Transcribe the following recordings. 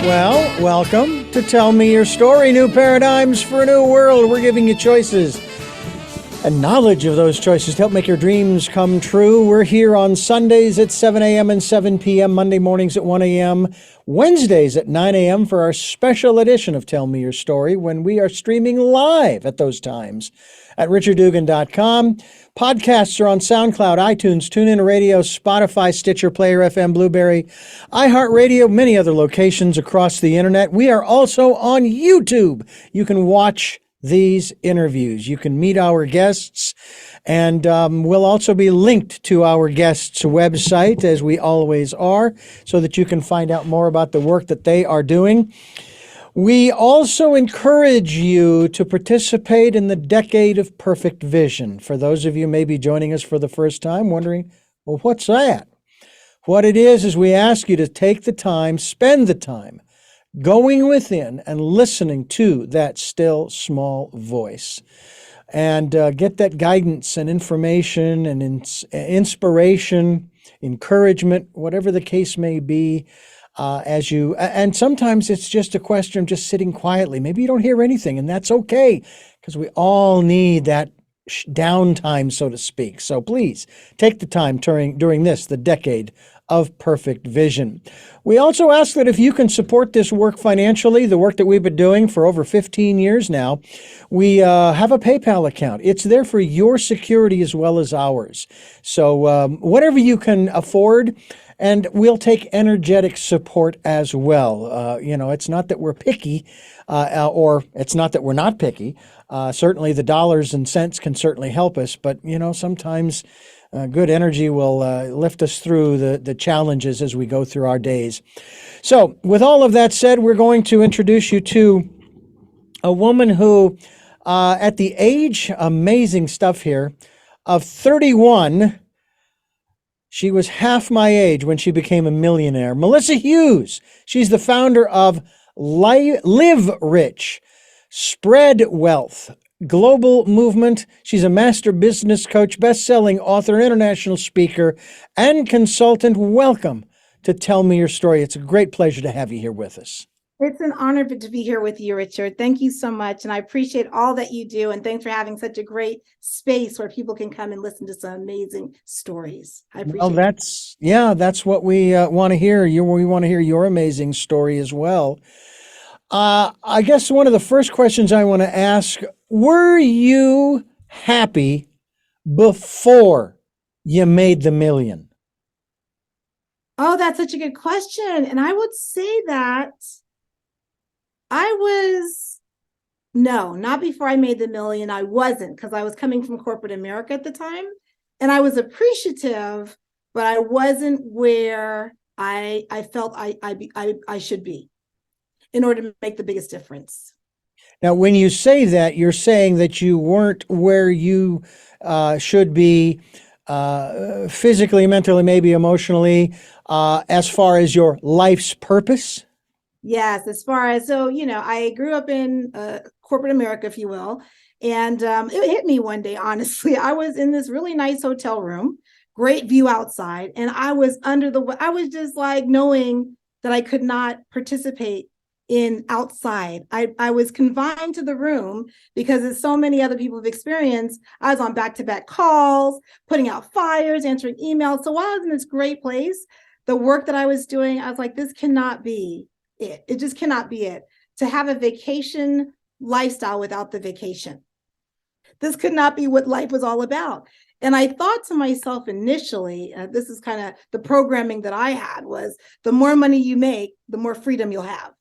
Well, welcome to Tell Me Your Story, New Paradigms for a New World. We're giving you choices and knowledge of those choices to help make your dreams come true. We're here on Sundays at 7 a.m. and 7 p.m., Monday mornings at 1 a.m., Wednesdays at 9 a.m. for our special edition of Tell Me Your Story, when we are streaming live at those times at richarddugan.com. Podcasts are on SoundCloud, iTunes, TuneIn Radio, Spotify, Stitcher, Player FM, Blueberry, iHeartRadio, many other locations across the internet. We are also on YouTube. You can watch these interviews. You can meet our guests, and we'll also be linked to our guests' website, as we always are, so that you can find out more about the work that they are doing. We also encourage you to participate in the Decade of Perfect Vision. For those of you maybe joining us for the first time, wondering, well, what's that? What it is we ask you to take the time, spend the time, going within and listening to that still small voice, and get that guidance and information and inspiration, encouragement, whatever the case may be. And sometimes it's just a question of just sitting quietly. Maybe you don't hear anything, and that's okay, because we all need that downtime, so to speak. So please take the time during this, the Decade of Perfect Vision. We also ask that if you can support this work financially, the work that we've been doing for over 15 years now, we have a PayPal account. It's there for your security as well as ours. So whatever you can afford, and we'll take energetic support as well. It's not that we're picky, or it's not that we're not picky. Certainly the dollars and cents can certainly help us, but sometimes good energy will lift us through the challenges as we go through our days. So with all of that said, we're going to introduce you to a woman who, at the age, amazing stuff here, of 31, she was half my age when she became a millionaire. Melissa Hughes. She's the founder of Live Rich, Spread Wealth, global movement. She's a master business coach, best-selling author, international speaker, and consultant. Welcome to Tell Me Your Story. It's a great pleasure to have you here with us. It's an honor to be here with you, Richard. Thank you so much. And I appreciate all that you do. And thanks for having such a great space where people can come and listen to some amazing stories. I appreciate it. That's what we want to hear. We want to hear your amazing story as well. I guess one of the first questions I want to ask, were you happy before you made the million? Oh, that's such a good question. And I would say that no, not before I made the million. I wasn't, because I was coming from corporate America at the time, and I was appreciative, but I wasn't where I felt I should be in order to make the biggest difference. Now, when you say that, you're saying that you weren't where you should be physically, mentally, maybe emotionally, as far as your life's purpose? Yes, as far as, I grew up in corporate America, if you will, and it hit me one day, honestly. I was in this really nice hotel room, great view outside, and I was just like knowing that I could not participate in outside. I was confined to the room because, as so many other people have experienced, I was on back-to-back calls, putting out fires, answering emails. So while I was in this great place, the work that I was doing, I was like, this cannot be it. It just cannot be it. To have a vacation lifestyle without the vacation. This could not be what life was all about. And I thought to myself initially, this is kind of the programming that I had, was the more money you make, the more freedom you'll have.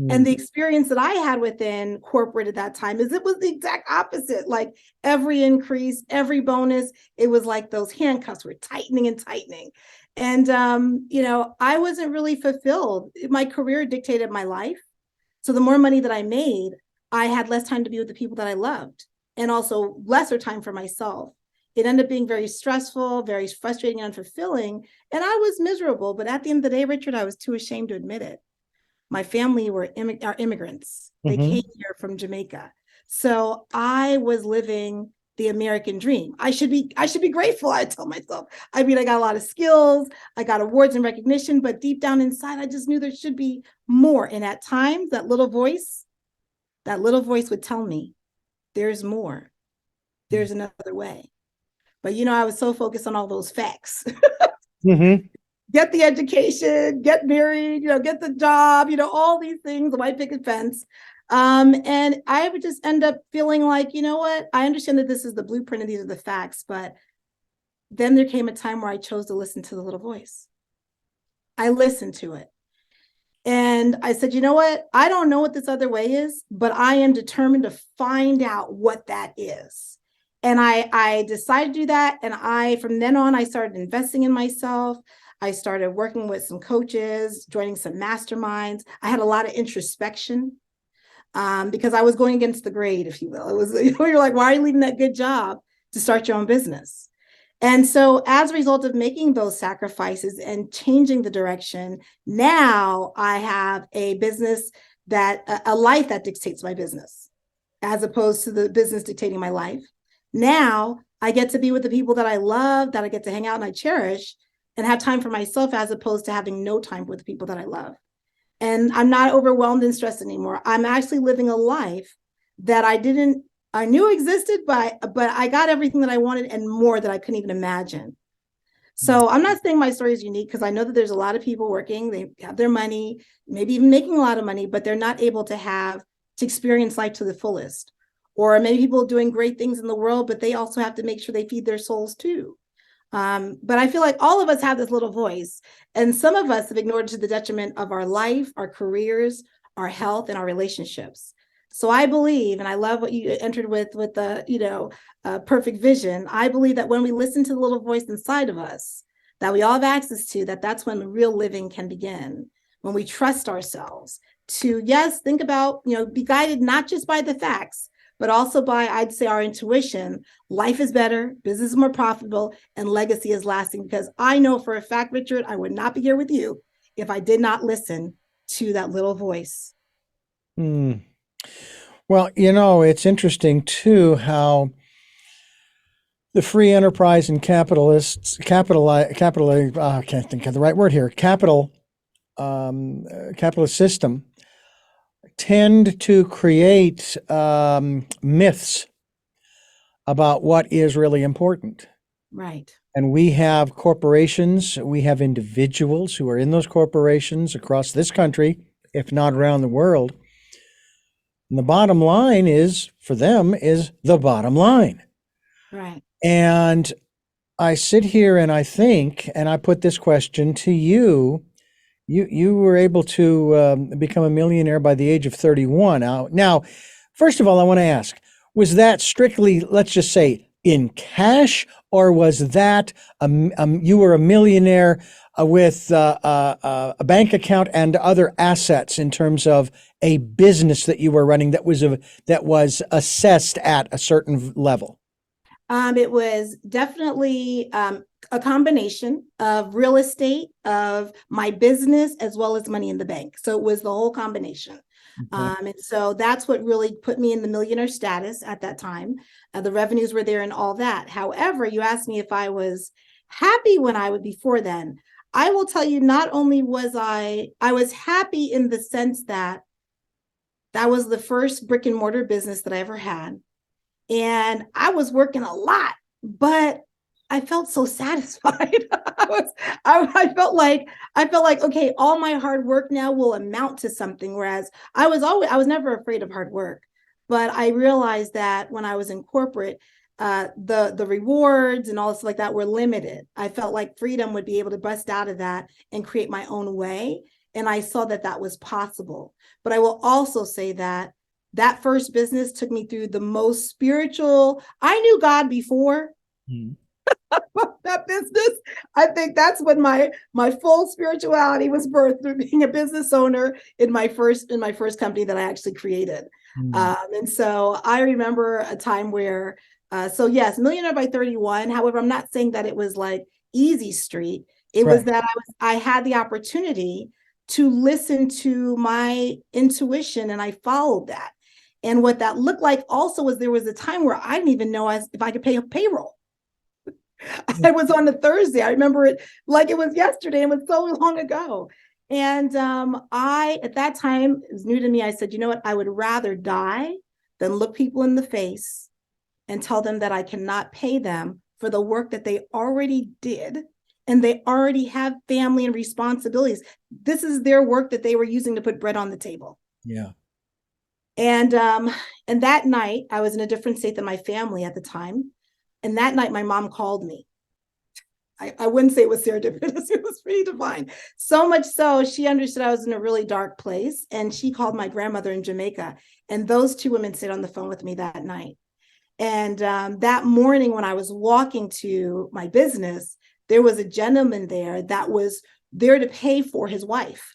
And the experience that I had within corporate at that time is it was the exact opposite. Like every increase, every bonus, it was like those handcuffs were tightening and tightening. And, I wasn't really fulfilled. My career dictated my life. So the more money that I made, I had less time to be with the people that I loved, and also lesser time for myself. It ended up being very stressful, very frustrating and unfulfilling. And I was miserable. But at the end of the day, Richard, I was too ashamed to admit it. My family are immigrants. They came here from Jamaica. So I was living the American dream. I should be grateful, I tell myself. I mean, I got a lot of skills, I got awards and recognition, but deep down inside, I just knew there should be more. And at times, that little voice would tell me, there's more. There's another way. But I was so focused on all those facts. Mm-hmm. Get the education, get married, get the job, all these things, the white picket fence. And I would just end up feeling like, you know what? I understand that this is the blueprint and these are the facts, but then there came a time where I chose to listen to the little voice. I listened to it. And I said, you know what? I don't know what this other way is, but I am determined to find out what that is. And I decided to do that. And from then on, I started investing in myself. I started working with some coaches, joining some masterminds. I had a lot of introspection because I was going against the grade, if you will. It was, you're like, why are you leaving that good job to start your own business? And so as a result of making those sacrifices and changing the direction, now I have a business a life that dictates my business, as opposed to the business dictating my life. Now I get to be with the people that I love, that I get to hang out and I cherish, and have time for myself, as opposed to having no time with the people that I love. And I'm not overwhelmed and stressed anymore. I'm actually living a life that I knew existed, but I got everything that I wanted and more that I couldn't even imagine. So I'm not saying my story is unique, because I know that there's a lot of people working, they have their money, maybe even making a lot of money, but they're not able to experience life to the fullest. Or maybe people doing great things in the world, but they also have to make sure they feed their souls too. But I feel like all of us have this little voice, and some of us have ignored it to the detriment of our life, our careers, our health, and our relationships. So I believe, and I love what you entered with the, perfect vision. I believe that when we listen to the little voice inside of us that we all have access to, that's when real living can begin. When we trust ourselves to, yes, think about, be guided not just by the facts, but also by, I'd say, our intuition. Life is better, business is more profitable, and legacy is lasting. Because I know for a fact, Richard, I would not be here with you if I did not listen to that little voice. Well, it's interesting too how the free enterprise and I can't think of the right word here, capitalist system tend to create myths about what is really important. Right. And we have corporations, we have individuals who are in those corporations across this country, if not around the world. And the bottom line is, for them, is the bottom line. Right. And I sit here and I think, and I put this question to you. You were able to become a millionaire by the age of 31. Now, first of all, I want to ask, was that strictly, let's just say, in cash, or was that you were a millionaire with a bank account and other assets in terms of a business that you were running that was assessed at a certain level? It was definitely a combination of real estate, of my business, as well as money in the bank. So it was the whole combination. Okay. And so that's what really put me in the millionaire status at that time. The revenues were there and all that. However, you asked me if I was happy when I would before then. I will tell you, not only was I was happy in the sense that was the first brick and mortar business that I ever had. And I was working a lot, but I felt so satisfied. I felt like, okay, all my hard work now will amount to something. Whereas I was never afraid of hard work, but I realized that when I was in corporate, the rewards and all stuff like that were limited. I felt like freedom would be able to bust out of that and create my own way. And I saw that was possible. But I will also say that first business took me through the most spiritual. I knew God before that business. I think that's when my full spirituality was birthed, through being a business owner in my first company that I actually created. And so I remember a time where, so yes, millionaire by 31. However, I'm not saying that it was like easy street. It was that I had the opportunity to listen to my intuition, and I followed that. And what that looked like also was there was a time where I didn't even know if I could pay a payroll. I was on a Thursday. I remember it like it was yesterday. It was so long ago. And at that time, it was new to me. I said, you know what? I would rather die than look people in the face and tell them that I cannot pay them for the work that they already did. And they already have family and responsibilities. This is their work that they were using to put bread on the table. Yeah. And that night, I was in a different state than my family at the time. And that night, my mom called me. I wouldn't say it was serendipitous. It was pretty divine. So much so, she understood I was in a really dark place. And she called my grandmother in Jamaica. And those two women stayed on the phone with me that night. And that morning, when I was walking to my business, there was a gentleman there that was there to pay for his wife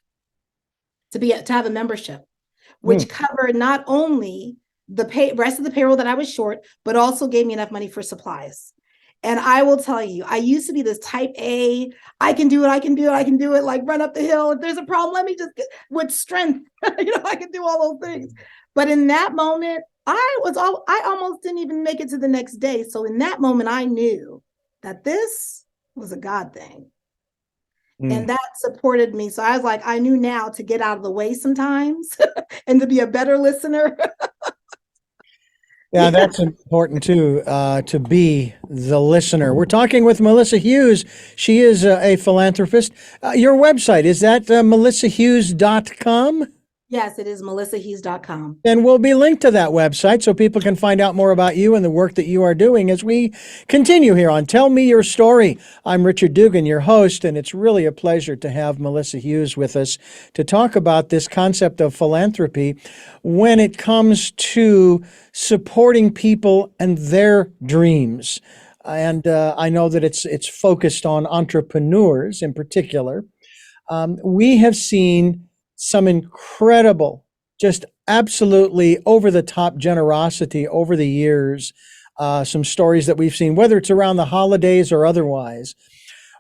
to have a membership, which covered not only the rest of the payroll that I was short, but also gave me enough money for supplies. And I will tell you, I used to be this type A, I can do it, I can do it, I can do it, like run up the hill. If there's a problem, let me just get with strength. I can do all those things. But in that moment, I almost didn't even make it to the next day. So in that moment, I knew that this was a God thing. And that supported me. So I was like, I knew now to get out of the way sometimes and to be a better listener. Yeah, that's important too, to be the listener. We're talking with Melissa Hughes. She is a philanthropist. Your website, is that melissahughes.com? Yes, it is melissahughes.com. And we'll be linked to that website so people can find out more about you and the work that you are doing as we continue here on Tell Me Your Story. I'm Richard Dugan, your host, and it's really a pleasure to have Melissa Hughes with us to talk about this concept of philanthropy when it comes to supporting people and their dreams. And I know that it's focused on entrepreneurs in particular. We have seen some incredible, just absolutely over-the-top generosity over the years, some stories that we've seen, whether it's around the holidays or otherwise,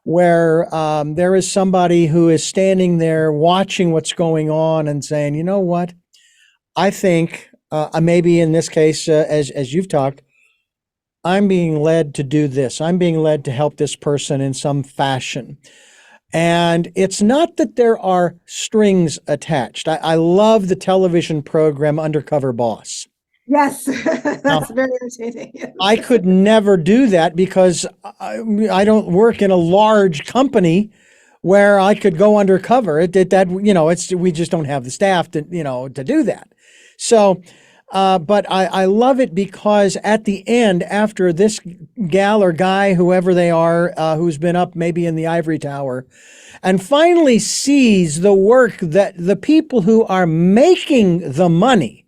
where there is somebody who is standing there watching what's going on and saying, you know what, I think, maybe in this case, as you've talked, I'm being led to do this. I'm being led to help this person in some fashion. And it's not that there are strings attached. I love the television program Undercover Boss. Yes, that's very entertaining. I could never do that because I don't work in a large company where I could go undercover. We just don't have the staff to do that. So, but I love it because at the end, after this gal or guy, whoever they are, who's been up maybe in the ivory tower, and finally sees the work that the people who are making the money,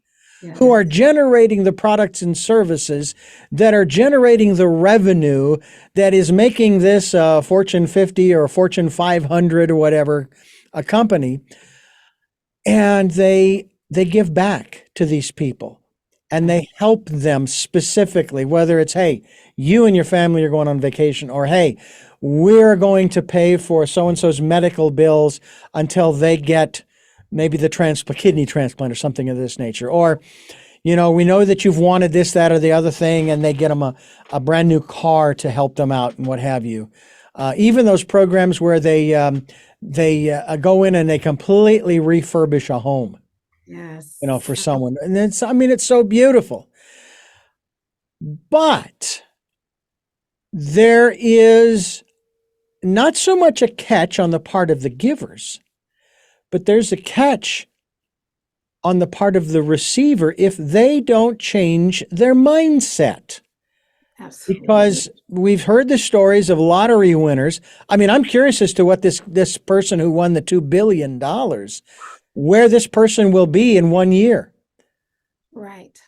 who are generating the products and services, that are generating the revenue that is making this Fortune 50 or Fortune 500 or whatever a company, and they give back to these people and they help them specifically, whether it's, hey, you and your family are going on vacation, or hey, we're going to pay for so-and-so's medical bills until they get maybe the kidney transplant or something of this nature. Or, we know that you've wanted this, that, or the other thing, and they get them a brand new car to help them out and what have you. Even those programs where they go in and they completely refurbish a home. Yes. For someone. And it's so beautiful. But there is not so much a catch on the part of the givers, but there's a catch on the part of the receiver if they don't change their mindset. Absolutely. Because we've heard the stories of lottery winners. I'm curious as to what this person who won the $2 billion, where this person will be in 1 year. Right.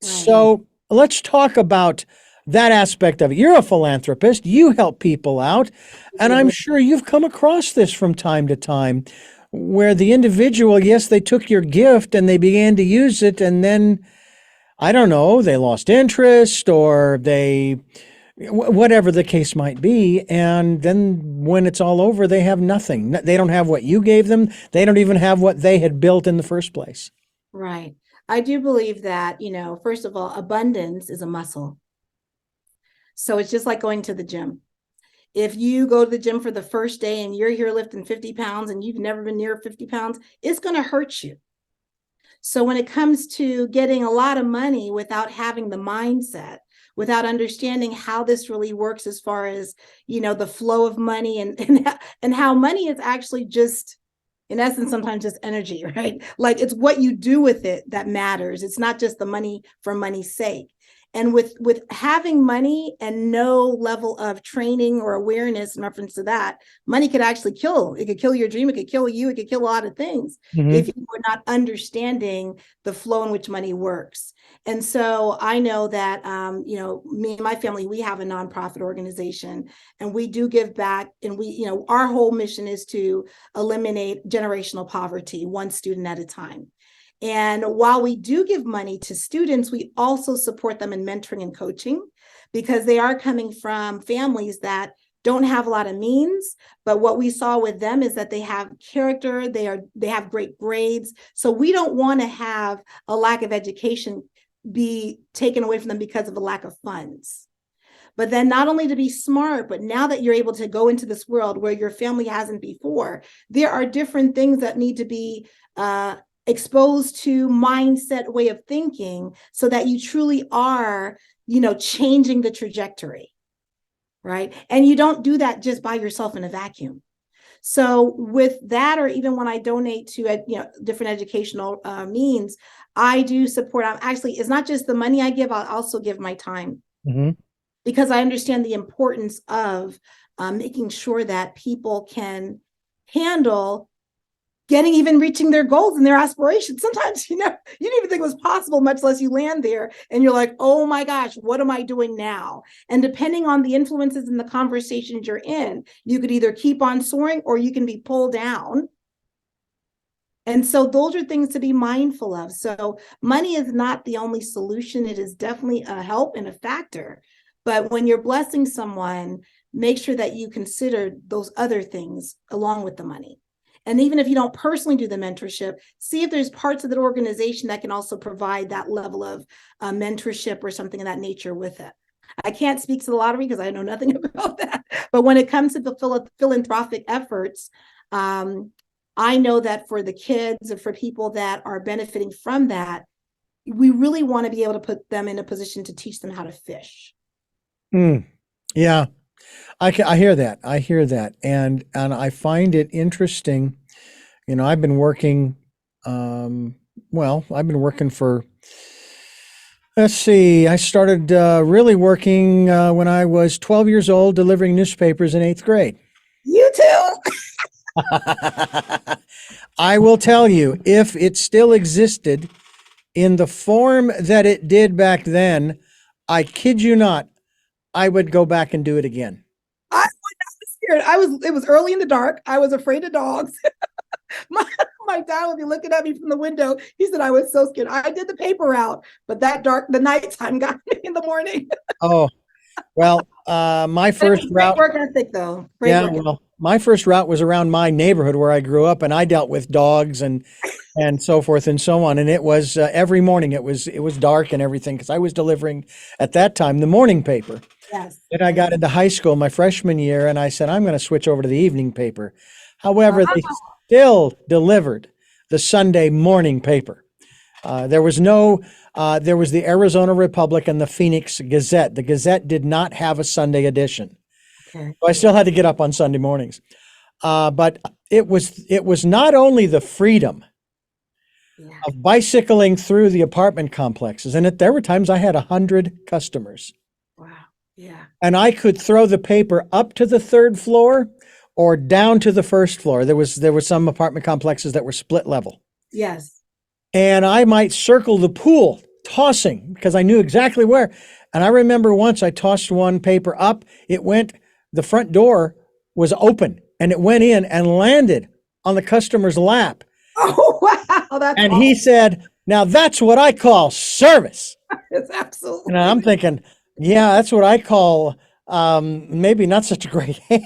So let's talk about that aspect of it. You're a philanthropist. You help people out. And I'm sure you've come across this from time to time where the individual, yes, they took your gift and they began to use it. And then, I don't know, they lost interest or whatever the case might be. And then when it's all over, they have nothing. They don't have what you gave them. They don't even have what they had built in the first place. Right. I do believe that, first of all, abundance is a muscle. So it's just like going to the gym. If you go to the gym for the first day and you're here lifting 50 pounds and you've never been near 50 pounds, it's going to hurt you. So when it comes to getting a lot of money without having the mindset, without understanding how this really works as far as, the flow of money and how money is actually just, in essence, sometimes just energy, right? Like it's what you do with it that matters. It's not just the money for money's sake. And with having money and no level of training or awareness in reference to that, money could actually kill. It could kill your dream. It could kill you. It could kill a lot of things if you are not understanding the flow in which money works. And so I know that, me and my family, we have a nonprofit organization and we do give back. And our whole mission is to eliminate generational poverty, one student at a time. And while we do give money to students, we also support them in mentoring and coaching because they are coming from families that don't have a lot of means. But what we saw with them is that they have character, they have great grades. So we don't want to have a lack of education be taken away from them because of a lack of funds. But then not only to be smart, but now that you're able to go into this world where your family hasn't before, there are different things that need to be exposed to mindset way of thinking so that you truly are, changing the trajectory, right? And you don't do that just by yourself in a vacuum. So with that, or even when I donate to, different educational means, I do support. It's not just the money I give, I'll also give my time because I understand the importance of making sure that people can handle even reaching their goals and their aspirations. Sometimes, you didn't even think it was possible, much less you land there and you're like, oh my gosh, what am I doing now? And depending on the influences and the conversations you're in, you could either keep on soaring or you can be pulled down. And so those are things to be mindful of. So money is not the only solution. It is definitely a help and a factor. But when you're blessing someone, make sure that you consider those other things along with the money. And even if you don't personally do the mentorship, see if there's parts of the organization that can also provide that level of mentorship or something of that nature with it. I can't speak to the lottery because I know nothing about that. But when it comes to the philanthropic efforts, I know that for the kids and for people that are benefiting from that, we really want to be able to put them in a position to teach them how to fish. Yeah. I hear that. I hear that. And I find it interesting. I've been working, I've been working for, let's see, I started really working when I was 12 years old, delivering newspapers in 8th grade. You too. I will tell you, if it still existed in the form that it did back then, I kid you not, I would go back and do it again. I was scared. It was early in the dark. I was afraid of dogs. my dad would be looking at me from the window. He said I was so scared. I did the paper route, but the nighttime got me in the morning. Oh, well, my first route. Work ethic, though. My first route was around my neighborhood where I grew up, and I dealt with dogs and so forth and so on. And it was every morning. It was dark and everything because I was delivering at that time the morning paper. Yes. Then I got into high school my freshman year, and I said I'm going to switch over to the evening paper. However, they still delivered the Sunday morning paper. There was the Arizona Republic and the Phoenix Gazette. The Gazette did not have a Sunday edition. Okay. So I still had to get up on Sunday mornings. But it was not only the freedom of bicycling through the apartment complexes, and there were times I had 100 customers. Wow. Yeah. And I could throw the paper up to the 3rd floor or down to the 1st floor. There were some apartment complexes that were split level. Yes. And I might circle the pool, tossing, because I knew exactly where. And I remember once I tossed one paper up, the front door was open, and it went in and landed on the customer's lap. Oh, wow. And awesome. He said, now that's what I call service. It's absolutely. And I'm thinking, yeah, that's what I call maybe not such a great He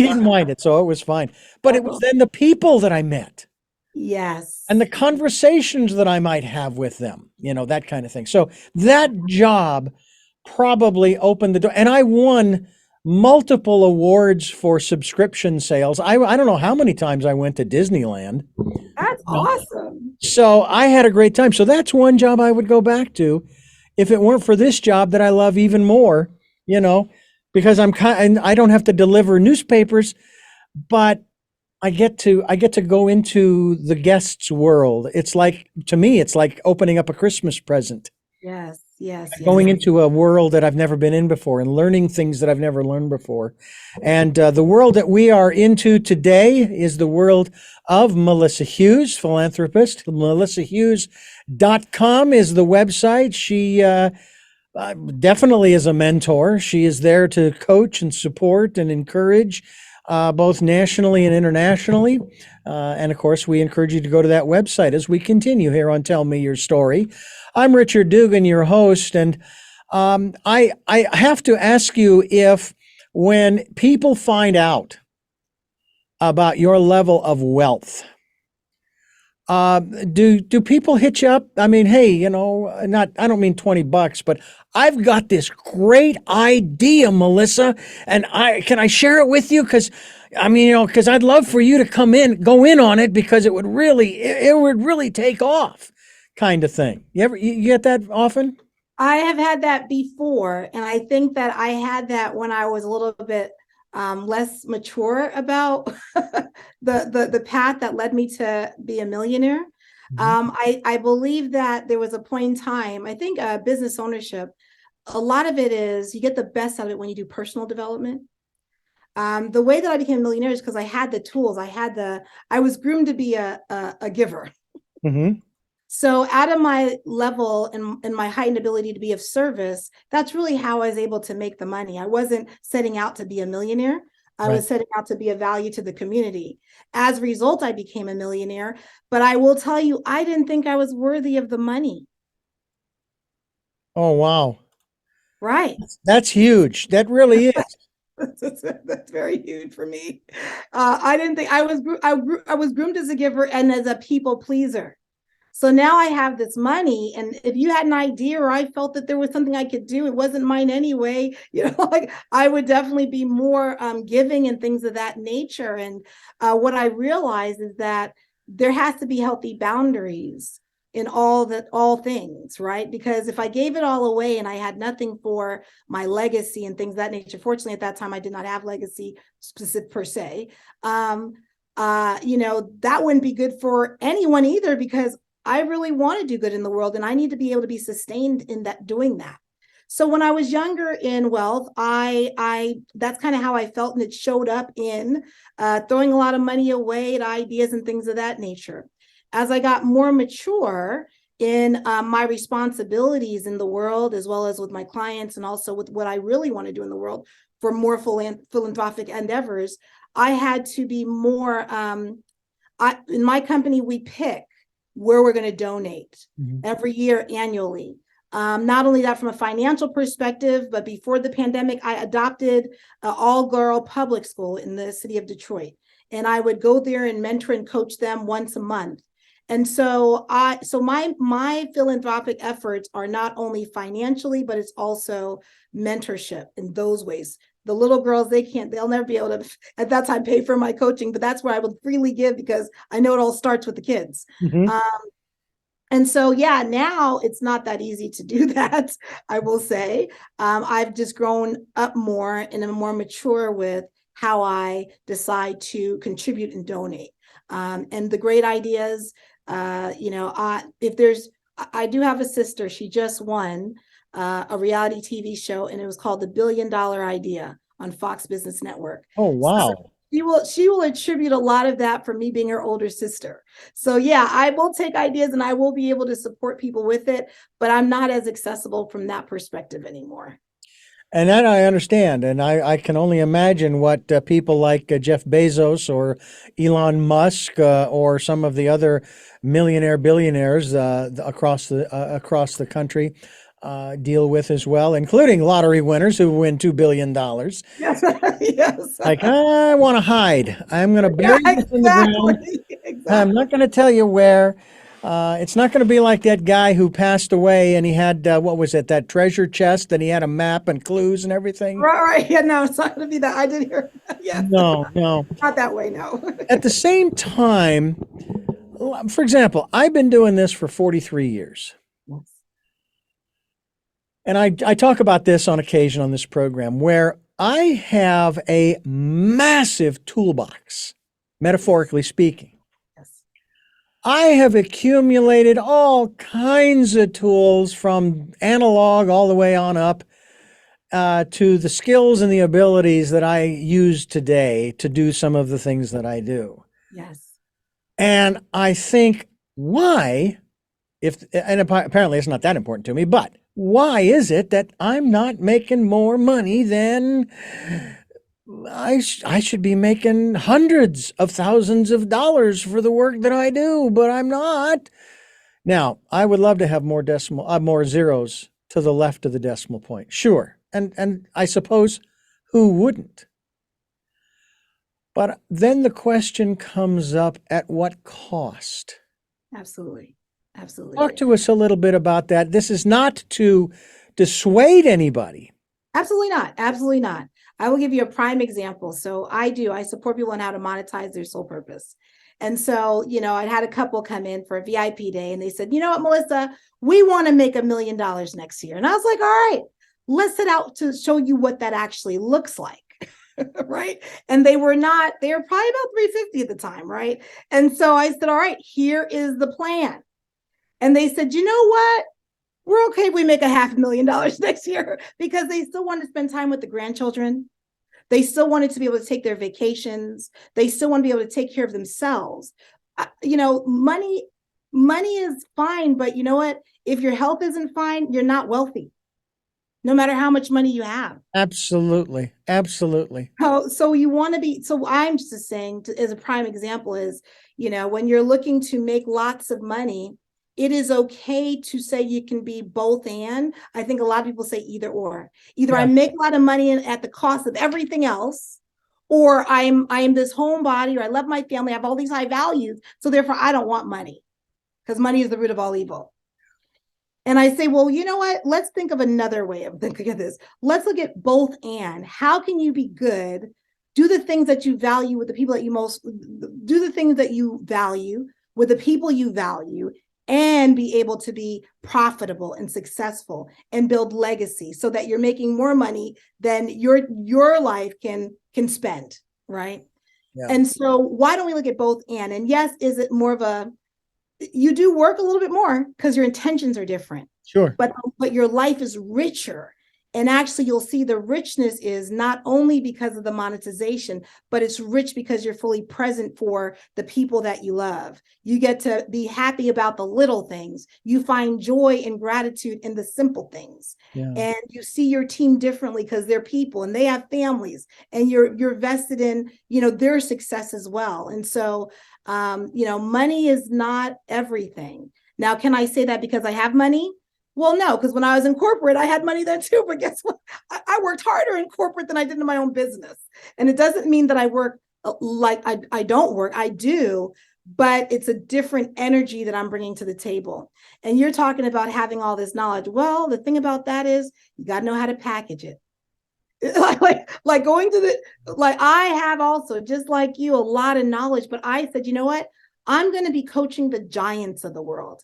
didn't mind it, so it was fine. But it was then the people that I met. and the Yes. conversations that I might have with them, that kind of thing. So that job probably opened the door. And I won multiple awards for subscription sales. I don't know how many times I went to Disneyland. That's awesome. So I had a great time. So that's one job I would go back to if it weren't for this job that I love even more, you know, because and I don't have to deliver newspapers, but I get to go into the guest's world. It's like, to me, it's like opening up a Christmas present, Yes, yes, going yes. into a world that I've never been in before and learning things that I've never learned before. And the world that we are into today is the world of Melissa Hughes, philanthropist. MelissaHughes.com is the website. She definitely is a mentor. She is there to coach and support and encourage both nationally and internationally. And of course, we encourage you to go to that website as we continue here on Tell Me Your Story. I'm Richard Dugan, your host, and I have to ask you, if when people find out about your level of wealth, do people hit you up? I mean, hey, not I don't mean $20, but I've got this great idea, Melissa, and I share it with you? Because I mean, because I'd love for you to go in on it, because it would really take off, kind of thing. You get that often? I have had that before, and I think that I had that when I was a little bit less mature about the path that led me to be a millionaire. Mhm. I believe that there was a point in time, I think business ownership, a lot of it is you get the best out of it when you do personal development. The way that I became a millionaire is because I had the tools. I was groomed to be a giver. Mhm. So out of my level and my heightened ability to be of service, that's really how I was able to make the money. I wasn't setting out to be a millionaire. I Right. was setting out to be of value to the community. As a result, I became a millionaire. But I will tell you, I didn't think I was worthy of the money. Oh, wow. Right. That's huge. That really is. That's very huge for me. I didn't think I was groomed as a giver and as a people pleaser. So now I have this money, and if you had an idea or I felt that there was something I could do, it wasn't mine anyway. Like I would definitely be more giving and things of that nature. And what I realized is that there has to be healthy boundaries in all things, right? Because if I gave it all away and I had nothing for my legacy and things of that nature, fortunately at that time I did not have legacy specific per se. That wouldn't be good for anyone either, because I really want to do good in the world and I need to be able to be sustained in that, doing that. So when I was younger in wealth, I that's kind of how I felt, and it showed up in throwing a lot of money away at ideas and things of that nature. As I got more mature in my responsibilities in the world, as well as with my clients, and also with what I really want to do in the world for more philanthropic endeavors, I had to be more. In my company, we pick where we're going to donate Mhm. every year annually. Not only that from a financial perspective, but before the pandemic, I adopted an all-girl public school in the city of Detroit. And I would go there and mentor and coach them once a month. And so my philanthropic efforts are not only financially, but it's also mentorship in those ways. The little girls, they'll never be able to at that time pay for my coaching, but that's where I would freely give, because I know it all starts with the kids. Mhm. Um, and so, yeah, now it's not that easy to do that, I will say. I've just grown up more and am more mature with how I decide to contribute and donate. And the great ideas, I do have a sister. She just won a reality TV show, and it was called The $1 Billion Idea on Fox Business Network. Oh, So wow. she will attribute a lot of that for me being her older sister. So yeah, I will take ideas and I will be able to support people with it, but I'm not as accessible from that perspective anymore. And that I understand. And I can only imagine what people like Jeff Bezos or Elon Musk or some of the other millionaire billionaires across the country. deal with as well, including lottery winners who win $2 billion. Yes. Yes. Like, I want to hide. I'm going to Yeah, bury this in the ground. exactly. I'm Exactly. not going to tell you where. It's not going to be like that guy who passed away and he had, what was it, that treasure chest, and he had a map and clues and everything. Right, right. Yeah, no, it's not going to be that. I did hear. Yes. No, no. Not that way, no. At the same time, for example, I've been doing this for 43 years. Yes. And I talk about this on occasion on this program where I have a massive toolbox, metaphorically speaking. Yes. I have accumulated all kinds of tools from analog all the way on up to the skills and the abilities that I use today to do some of the things that I do. Yes. And I think, why, and apparently it's not that important to me, but why is it that I'm not making more money than I should be making hundreds of thousands of dollars for the work that I do, but I'm not. Now, I would love to have more more zeros to the left of the decimal point. Sure. And I suppose who wouldn't? But then the question comes up, at what cost? Absolutely. Absolutely. Talk to us a little bit about that. This is not to dissuade anybody. Absolutely not. Absolutely not. I will give you a prime example. So I support people on how to monetize their soul purpose. And so, I had a couple come in for a VIP day and they said, you know what, Melissa, we want to make $1 million next year. And I was like, all right, let's set out to show you what that actually looks like. Right. And they were probably about 350 at the time. Right. And so I said, all right, here is the plan. And they said, you know what? We're okay if we make $500,000 next year, because they still want to spend time with the grandchildren. They still wanted to be able to take their vacations. They still want to be able to take care of themselves. Money is fine, but you know what? If your health isn't fine, you're not wealthy, no matter how much money you have. Absolutely. Absolutely. So you want to be, so I'm just saying, as a prime example is, when you're looking to make lots of money, it is okay to say you can be both and. I think a lot of people say either or. Either I make a lot of money at the cost of everything else, or I am this homebody, or I love my family, I have all these high values, so therefore I don't want money, because money is the root of all evil. And I say, well, you know what? Let's think of another way of thinking of this. Let's look at both and. How can you be good? Do the things that you value with the people that you do the things that you value with the people you value, and be able to be profitable and successful and build legacy so that you're making more money than your life can spend, right? Yeah. And so why don't we look at both and yes, is it more of you do work a little bit more because your intentions are different. Sure. But your life is richer. And actually, you'll see the richness is not only because of the monetization, but it's rich because you're fully present for the people that you love. You get to be happy about the little things. You find joy and gratitude in the simple things. Yeah. And you see your team differently because they're people and they have families, and you're vested in, their success as well. And so, money is not everything. Now, can I say that because I have money? Well, no, because when I was in corporate, I had money then too. But guess what? I worked harder in corporate than I did in my own business. And it doesn't mean that I work like I don't work. I do, but it's a different energy that I'm bringing to the table. And you're talking about having all this knowledge. Well, the thing about that is you got to know how to package it. like going to I have also, just like you, a lot of knowledge, but I said, you know what? I'm going to be coaching the giants of the world.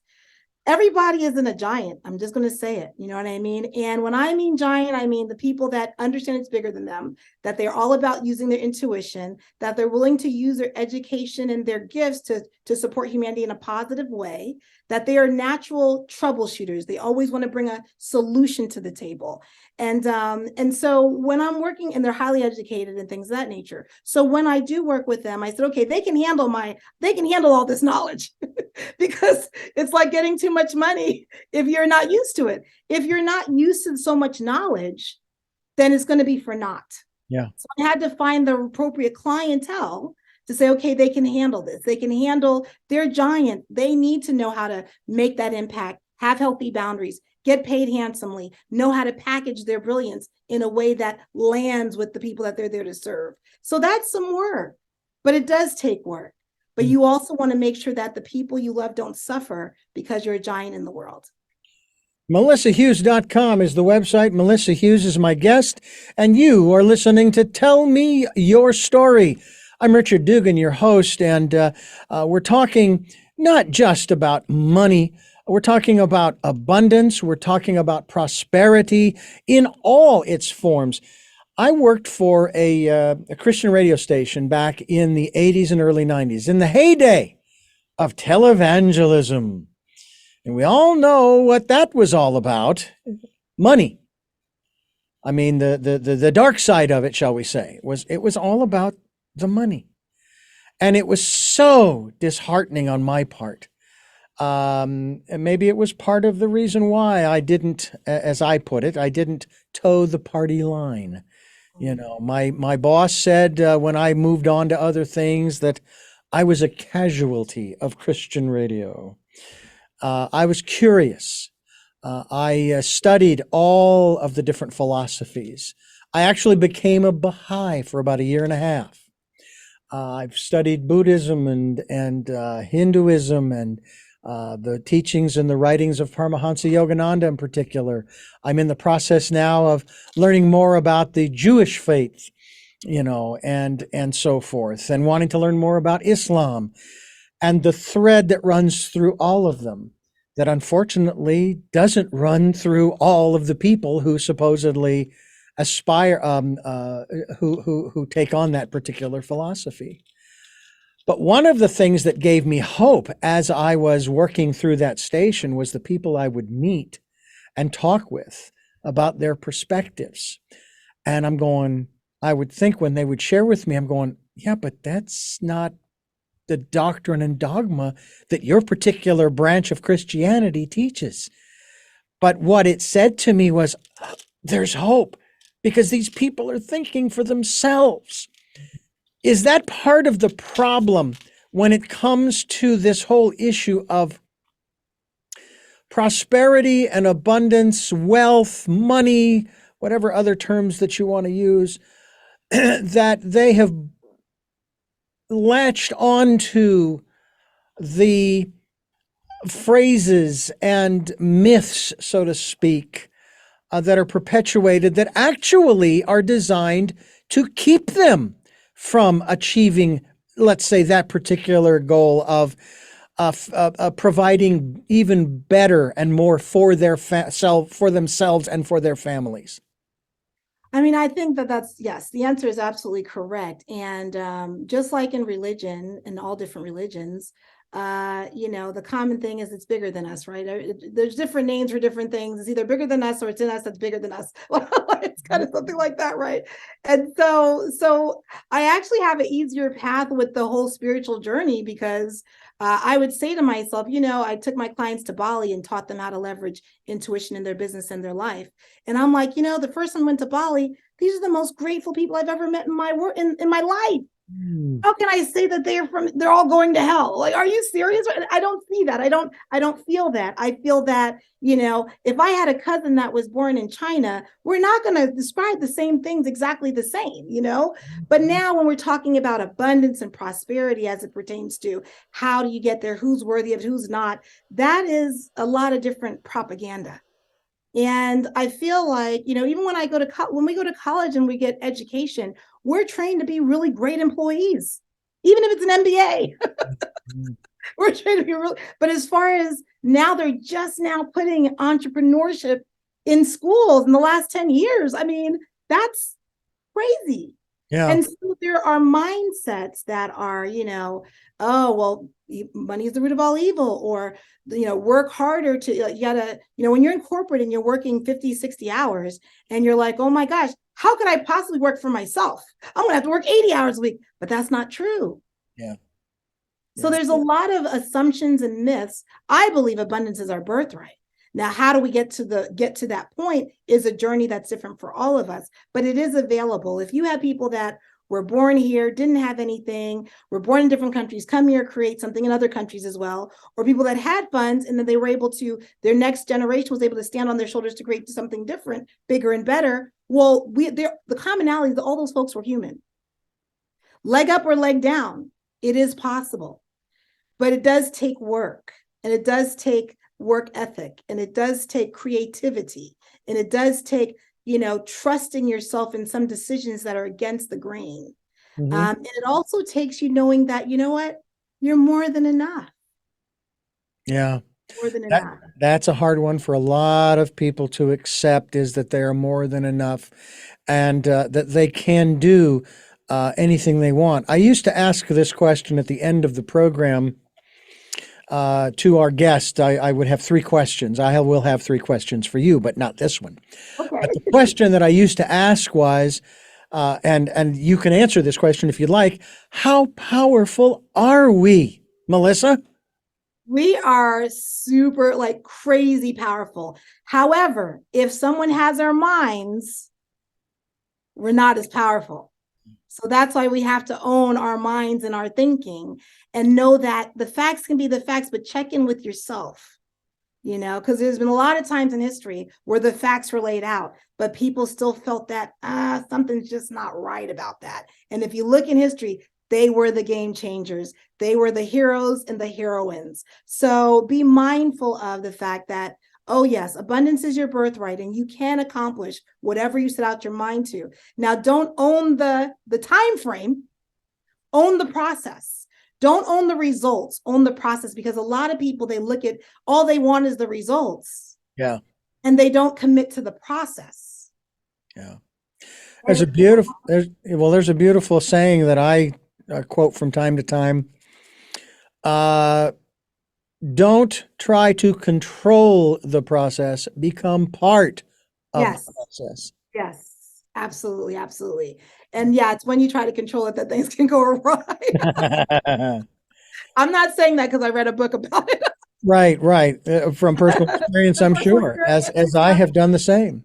Everybody isn't a giant. I'm just going to say it. You know what I mean? And when I mean giant, I mean the people that understand it's bigger than them, that they're all about using their intuition, that they're willing to use their education and their gifts to support humanity in a positive way, that they are natural troubleshooters. They always want to bring a solution to the table. And so when I'm working, and they're highly educated and things of that nature. So when I do work with them, I said, okay, they can handle all this knowledge because it's like getting too much money if you're not used to it. If you're not used to so much knowledge, then it's going to be for naught. Yeah. So I had to find the appropriate clientele to say, okay, they can handle this. They can handle their giant. They need to know how to make that impact have healthy boundaries, get paid handsomely, know how to package their brilliance in a way that lands with the people that they're there to serve. So that's some work, but it does take work. But you also want to make sure that the people you love don't suffer because you're a giant in the world. MelissaHughes.com is the website. Melissa Hughes is my guest, and you are listening to Tell Me Your Story. I'm Richard Dugan, your host, and we're talking not just about money. We're talking about abundance. We're talking about prosperity in all its forms. I worked for a Christian radio station back in the 80s and early 90s, in the heyday of televangelism. And we all know what that was all about. Money. I mean, the dark side of it, shall we say, it was all about the money. And it was so disheartening on my part. And maybe it was part of the reason why I didn't, as I put it, I didn't toe the party line. You know, my boss said when I moved on to other things that I was a casualty of Christian radio. I was curious. I studied all of the different philosophies. I actually became a Baha'i for about a year and a half. I've studied Buddhism and Hinduism and the teachings and the writings of Paramahansa Yogananda in particular. I'm in the process now of learning more about the Jewish faith, you know, and so forth, and wanting to learn more about Islam. And the thread that runs through all of them, that unfortunately doesn't run through all of the people who supposedly aspire, who take on that particular philosophy. But one of the things that gave me hope as I was working through that station was the people I would meet and talk with about their perspectives. And I'm going, I would think when they would share with me, I'm going, yeah, but that's not the doctrine and dogma that your particular branch of Christianity teaches. But what it said to me was, there's hope because these people are thinking for themselves. Is that part of the problem when it comes to this whole issue of prosperity and abundance, wealth, money, whatever other terms that you want to use, that they have latched onto the phrases and myths, so to speak, that are perpetuated that actually are designed to keep them from achieving, let's say, that particular goal of providing even better and more for for themselves and for their families? I mean, I think that's, yes, the answer is absolutely correct. And just like in religion, in all different religions, the common thing is it's bigger than us, right? There's different names for different things. It's either bigger than us or it's in us that's bigger than us. It's kind of something like that, right? And so I actually have an easier path with the whole spiritual journey because I would say to myself, I took my clients to Bali and taught them how to leverage intuition in their business and their life. And I'm like, the first time I went to Bali, these are the most grateful people I've ever met in my in my life. How can I say that they're all going to hell? Like, are you serious? I don't see that. I don't feel that. I feel that, if I had a cousin that was born in China, we're not going to describe the same things exactly the same, But now when we're talking about abundance and prosperity as it pertains to how do you get there, who's worthy of who's not, that is a lot of different propaganda. And I feel like, even when we go to college and we get education, we're trained to be really great employees, even if it's an MBA. We're trained to be really, but as far as now, they're just now putting entrepreneurship in schools in the last 10 years. I mean, that's crazy. Yeah. And so there are mindsets that are, oh, well, money is the root of all evil, or, work harder to, you gotta, when you're in corporate and you're working 50, 60 hours and you're like, oh my gosh, how could I possibly work for myself? I'm gonna have to work 80 hours a week, but that's not true. Yeah. So there's a lot of assumptions and myths. I believe abundance is our birthright. Now, how do we get to that point is a journey that's different for all of us, but it is available. If you have people that were born here, didn't have anything, were born in different countries, come here, create something in other countries as well, or people that had funds and then they were able to, their next generation was able to stand on their shoulders to create something different, bigger and better. Well, the commonality is that all those folks were human. Leg up or leg down, it is possible, but it does take work, and it does take work ethic, and it does take creativity, and it does take, trusting yourself in some decisions that are against the grain. And it also takes you knowing that, you know what, you're more than enough. Yeah. More than enough. That's a hard one for a lot of people to accept, is that they are more than enough, and that they can do anything they want. I used to ask this question at the end of the program to our guest. I would have three questions. I will have three questions for you, but not this one. Okay. But the question that I used to ask was, and you can answer this question if you'd like, how powerful are we, Melissa? We are super, like, crazy powerful. However, if someone has our minds, we're not as powerful. So that's why we have to own our minds and our thinking and know that the facts can be the facts, but check in with yourself, because there's been a lot of times in history where the facts were laid out, but people still felt that something's just not right about that. And if you look in history, they were the game changers. They were the heroes and the heroines. So be mindful of the fact that, oh yes, abundance is your birthright, and you can accomplish whatever you set out your mind to. Now, don't own the time frame, own the process. Don't own the results, own the process, because a lot of people, they look at, all they want is the results. Yeah. And they don't commit to the process. Yeah. There's a beautiful saying that I quote from time to time. Don't try to control the process, become part of Yes. the process. Yes, absolutely, absolutely. And yeah, it's when you try to control it that things can go awry. I'm not saying that because I read a book about it. Right. From personal experience, I'm sure, as I have done the same.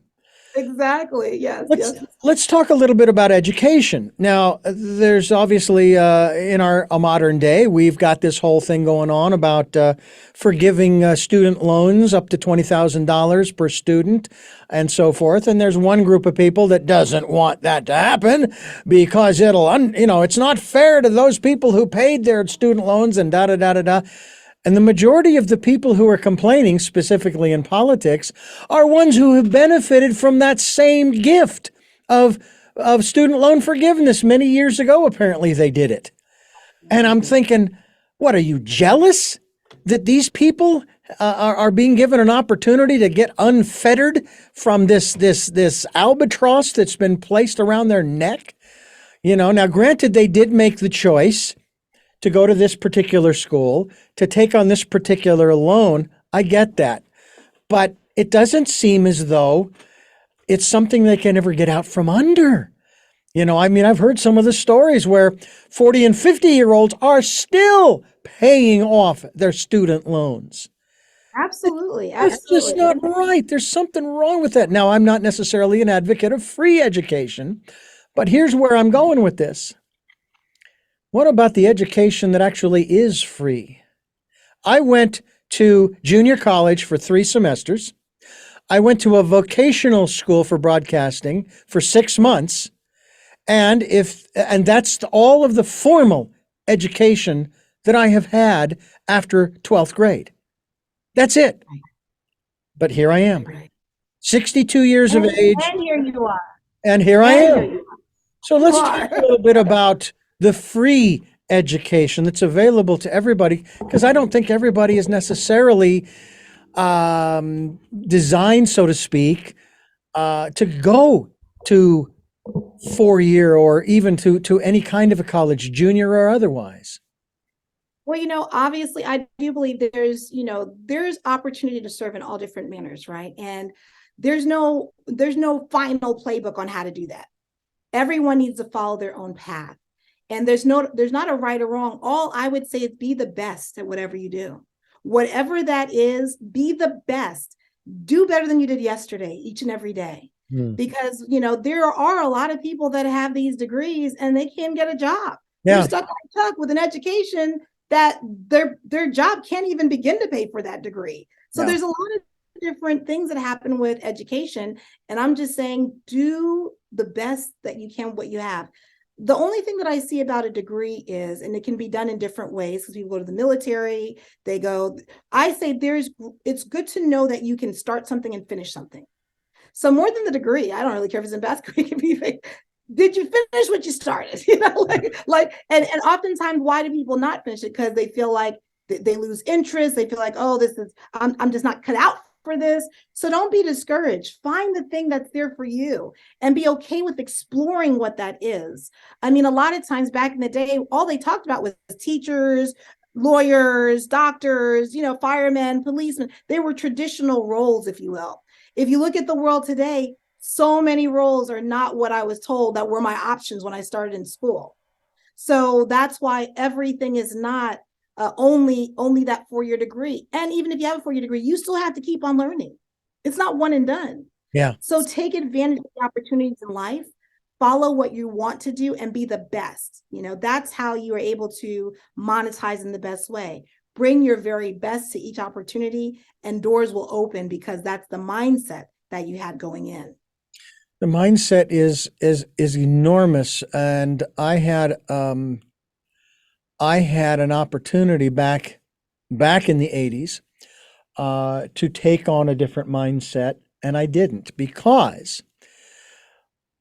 Exactly. Yes. Let's talk a little bit about education. Now, there's obviously in a modern day, we've got this whole thing going on about forgiving student loans up to $20,000 per student and so forth. And there's one group of people that doesn't want that to happen because it's not fair to those people who paid their student loans and da da da da da. And the majority of the people who are complaining, specifically in politics, are ones who have benefited from that same gift of student loan forgiveness many years ago. Apparently they did it. And I'm thinking, what, are you jealous that these people are being given an opportunity to get unfettered from this albatross that's been placed around their neck? Now granted, they did make the choice to go to this particular school, to take on this particular loan. I get that. But it doesn't seem as though it's something they can ever get out from under. I've heard some of the stories where 40 and 50-year-olds are still paying off their student loans. Absolutely. It's just not right. There's something wrong with that. Now, I'm not necessarily an advocate of free education, but here's where I'm going with this. What about the education that actually is free? I went to junior college for 3 semesters. I went to a vocational school for broadcasting for 6 months. And that's all of the formal education that I have had after 12th grade. That's it. But here I am, 62 years of age. And here you are. And here I am. So let's talk a little bit about the free education that's available to everybody, because I don't think everybody is necessarily designed, so to speak, to go to 4-year or even to any kind of a college, junior or otherwise. Well, obviously, I do believe there's opportunity to serve in all different manners, right? And there's no final playbook on how to do that. Everyone needs to follow their own path. And there's not a right or wrong. All I would say is be the best at whatever you do. Whatever that is, be the best. Do better than you did yesterday, each and every day. Hmm. because there are a lot of people that have these degrees and they can't get a job. They're Yeah. stuck like Chuck with an education that their job can't even begin to pay for that degree. So Yeah. there's a lot of different things that happen with education, and I'm just saying, do the best that you can what you have. The only thing that I see about a degree is, and it can be done in different ways, because people go to the military, they go, I say it's good to know that you can start something and finish something. So more than the degree, I don't really care if it's in basketball. It can be like, did you finish what you started? And oftentimes, why do people not finish it? Because they feel like they lose interest. They feel like, oh, I'm just not cut out for this. So don't be discouraged. Find the thing that's there for you and be okay with exploring what that is. I mean, a lot of times back in the day, all they talked about was teachers, lawyers, doctors, firemen, policemen. They were traditional roles, if you will. If you look at the world today, so many roles are not what I was told that were my options when I started in school. So that's why everything is not only that 4-year degree. And even if you have a 4-year degree, you still have to keep on learning. It's not one and done. Yeah. So take advantage of the opportunities in life, follow what you want to do, and be the best. That's how you are able to monetize in the best way. Bring your very best to each opportunity, and doors will open, because that's the mindset that you had going in. The mindset is enormous, and I had an opportunity back in the 80s to take on a different mindset, and I didn't, because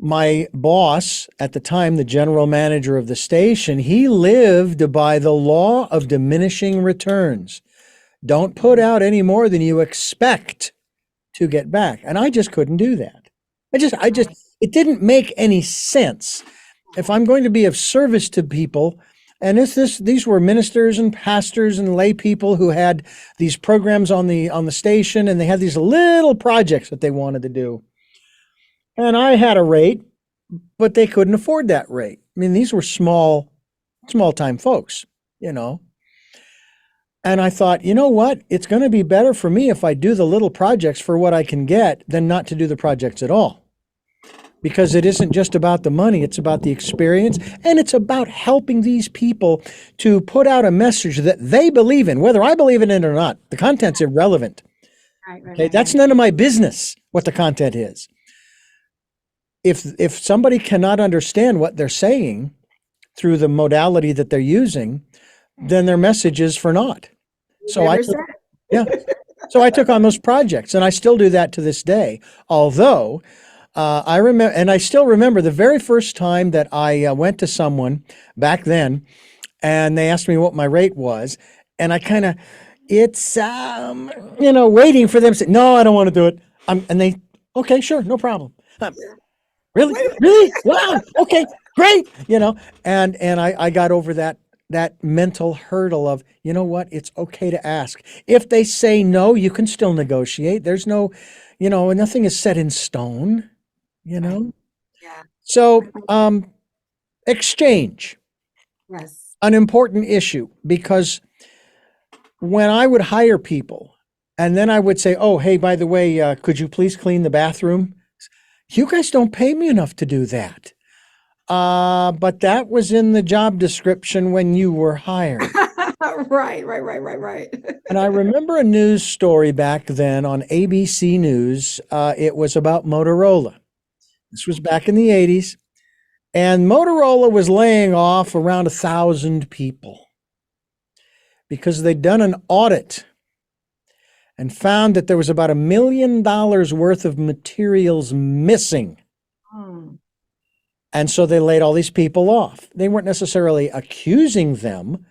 my boss at the time, the general manager of the station, he lived by the law of diminishing returns. Don't put out any more than you expect to get back. And I just couldn't do that. It didn't make any sense. If I'm going to be of service to people, and these were ministers and pastors and lay people who had these programs on the station, and they had these little projects that they wanted to do. And I had a rate, but they couldn't afford that rate. I mean, these were small time folks, you know. And I thought, you know what? It's going to be better for me if I do the little projects for what I can get than not to do the projects at all. Because it isn't just about the money, it's about the experience, and it's about helping these people to put out a message that they believe in, whether I believe in it or not. The content's irrelevant. Right, Okay, that's none of my business what the content is. If somebody cannot understand what they're saying through the modality that they're using, then their message is for naught. So I took on those projects, and I still do that to this day. Although I remember, and I still remember the very first time that I went to someone back then, and they asked me what my rate was, and I kind of, it's waiting for them to say, no, I don't want to do it. And they, okay, sure, no problem. Really? Really? Wow. Okay, great. And I got over that mental hurdle of, you know what? It's okay to ask. If they say no, you can still negotiate. There's no, nothing is set in stone, Yeah. So, exchange, Yes. an important issue, because when I would hire people and then I would say, oh, hey, by the way, could you please clean the bathroom? You guys don't pay me enough to do that. But that was in the job description when you were hired. Right. And I remember a news story back then on ABC News. It was about Motorola. This was back in the 80s. And Motorola was laying off around 1,000 people because they'd done an audit and found that there was about $1 million worth of materials missing. And so they laid all these people off. They weren't necessarily accusing them,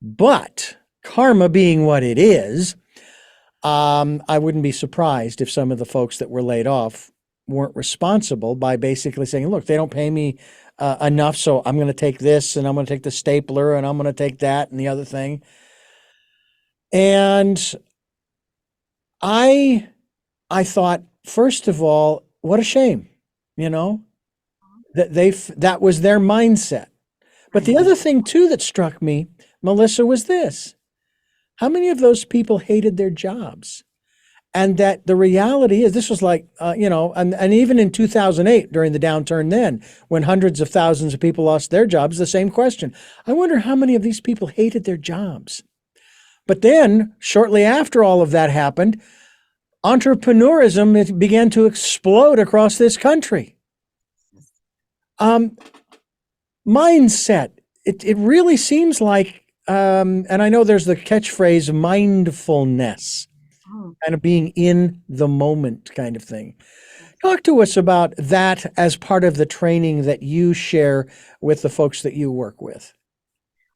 but karma being what it is, I wouldn't be surprised if some of the folks that were laid off weren't responsible by basically saying, look, they don't pay me enough, so I'm going to take this, and I'm going to take the stapler, and I'm going to take that and the other thing. And I thought, first of all, what a shame, that was their mindset. But the other thing too that struck me, Melissa, was this: how many of those people hated their jobs? And that the reality is, this was like, and even in 2008, during the downturn then, when hundreds of thousands of people lost their jobs, the same question. I wonder how many of these people hated their jobs. But then, shortly after all of that happened, entrepreneurism, it began to explode across this country. Um, Mindset. It really seems like, and I know there's the catchphrase mindfulness, Oh, kind of being in the moment kind of thing. Talk to us about that as part of the training that you share with the folks that you work with.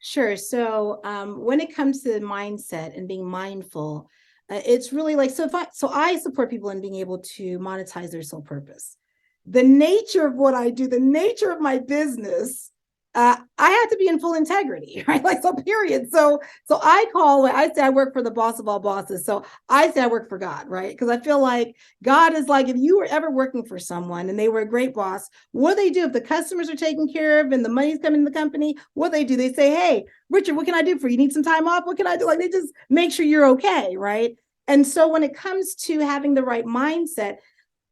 sure. So when it comes to mindset and being mindful, it's really like, so I support people in being able to monetize their sole purpose. The nature of what I do, the nature of my business, I have to be in full integrity, right? Like, so period. So I say I work for the boss of all bosses. So I say I work for God, right? Because I feel like God is like, if you were ever working for someone and they were a great boss, what do they do if the customers are taken care of and the money's coming in the company? What they do, they say, hey, Richard, what can I do for you? You need some time off? What can I do? Like, they just make sure you're okay, right? And so when it comes to having the right mindset,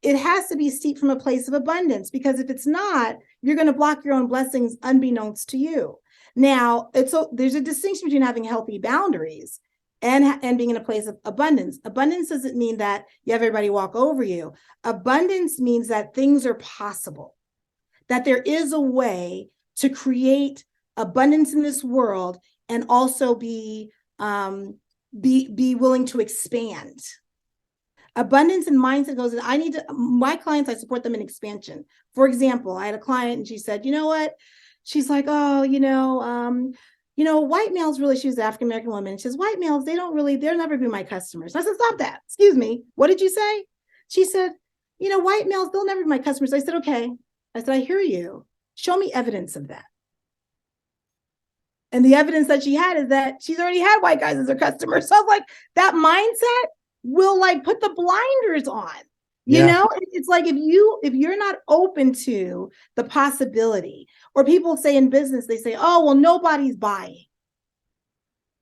it has to be steeped from a place of abundance, because if it's not, you're going to block your own blessings unbeknownst to you. Now, there's a distinction between having healthy boundaries and being in a place of abundance. Abundance doesn't mean that you have everybody walk over you. Abundance means that things are possible, that there is a way to create abundance in this world and also be willing to expand. Abundance and mindset goes, my clients, I support them in expansion. For example, I had a client and she said, you know what? She's like, oh, white males really, she was an African-American woman. She says, white males, they'll never be my customers. I said, stop that. Excuse me. What did you say? She said, white males, they'll never be my customers. I said, okay. I said, I hear you. Show me evidence of that. And the evidence that she had is that she's already had white guys as her customers. So I was like, that mindset will like put the blinders on. Yeah. It's like, if you're not open to the possibility, or people say in business, they say, oh, well, nobody's buying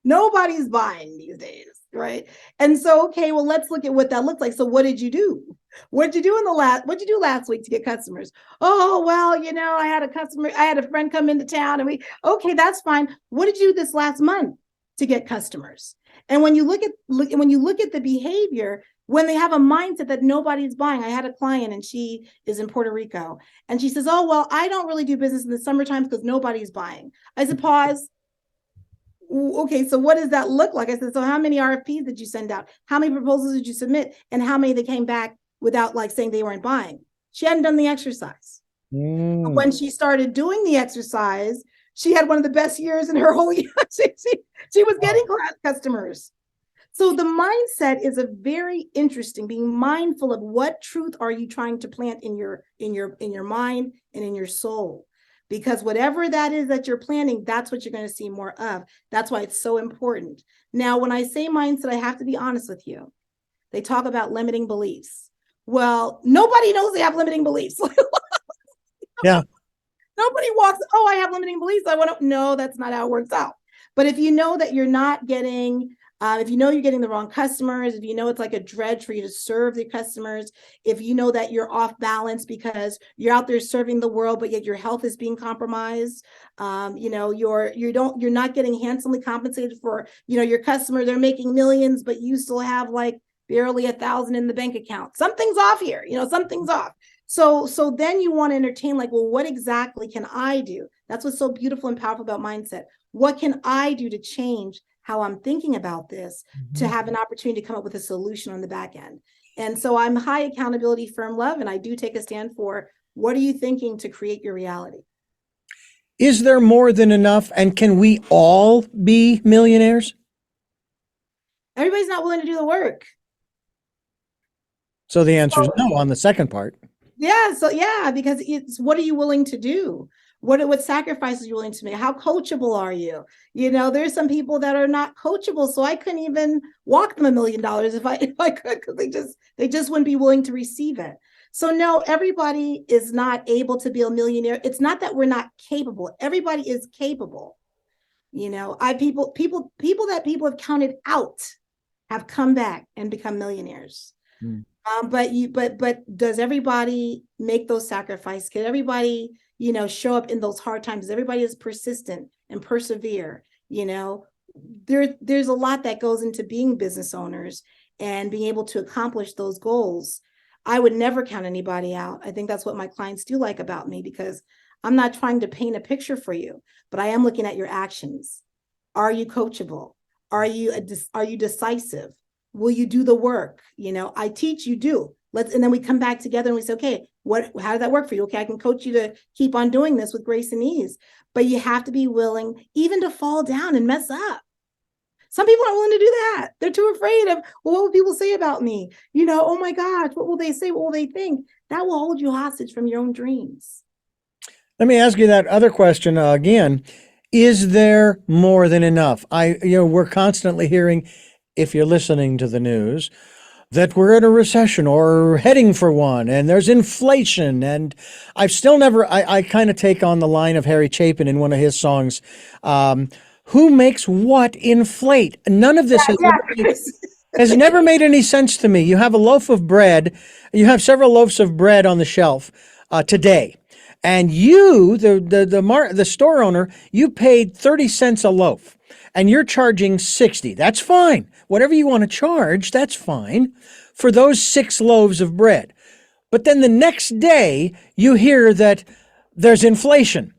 these days, right? And so, okay, well, let's look at what that looks like. So what did you do? What'd you do last week to get customers? Oh, well, I had a friend come into town and okay, that's fine. What did you do this last month to get customers? And when you look at the behavior, when they have a mindset that nobody's buying. I had a client and she is in Puerto Rico and she says, oh, well, I don't really do business in the summertime because nobody's buying. I said, pause. Okay, so what does that look like? I said, so how many RFPs did you send out? How many proposals did you submit? And how many that came back without like saying they weren't buying? She hadn't done the exercise. When she started doing the exercise, she had one of the best years in her whole year. She was getting customers. So the mindset is a very interesting, being mindful of what truth are you trying to plant in your mind and in your soul. Because whatever that is that you're planting, that's what you're going to see more of. That's why it's so important. Now, when I say mindset, I have to be honest with you. They talk about limiting beliefs. Well, nobody knows they have limiting beliefs. Yeah. Nobody walks, oh, I have limiting beliefs. No, that's not how it works out. But if you know that you're not getting, if you know you're getting the wrong customers, if you know it's like a dredge for you to serve the customers, if you know that you're off balance because you're out there serving the world, but yet your health is being compromised, you're not getting handsomely compensated for, your customer, they're making millions, but you still have like barely 1,000 in the bank account. Something's off here, something's off. So then you want to entertain, like, well, what exactly can I do? That's what's so beautiful and powerful about mindset. What can I do to change how I'm thinking about this, to have an opportunity to come up with a solution on the back end? And so I'm high accountability, firm love, and I do take a stand for what are you thinking to create your reality? Is there more than enough? And can we all be millionaires? Everybody's not willing to do the work. So the answer is no on the second part. Yeah. So yeah, because it's, what are you willing to do? What sacrifices are you willing to make? How coachable are you? There's some people that are not coachable. So I couldn't even walk them $1 million if I could, because they just wouldn't be willing to receive it. So no, everybody is not able to be a millionaire. It's not that we're not capable. Everybody is capable. People that people have counted out have come back and become millionaires. Mm. But does everybody make those sacrifices? Can everybody, show up in those hard times? Everybody is persistent and persevere. You know, there's a lot that goes into being business owners and being able to accomplish those goals. I would never count anybody out. I think that's what my clients do like about me, because I'm not trying to paint a picture for you, but I am looking at your actions. Are you coachable? Are you decisive? Will you do the work? I teach, you do. And then we come back together and we say, okay, how did that work for you? Okay, I can coach you to keep on doing this with grace and ease. But you have to be willing even to fall down and mess up. Some people aren't willing to do that. They're too afraid of, well, what will people say about me? Oh my gosh, what will they say? What will they think? That will hold you hostage from your own dreams. Let me ask you that other question again. Is there more than enough? We're constantly hearing, if you're listening to the news, that we're in a recession or heading for one, and there's inflation. And I've still never, I kind of take on the line of Harry Chapin in one of his songs. Who makes what inflate? None of this has never made any sense to me. You have a loaf of bread, you have several loaves of bread on the shelf today. And you, the store owner, you paid 30 cents a loaf and you're charging 60. That's fine. Whatever you want to charge, that's fine for those 6 loaves of bread. But then the next day you hear that there's inflation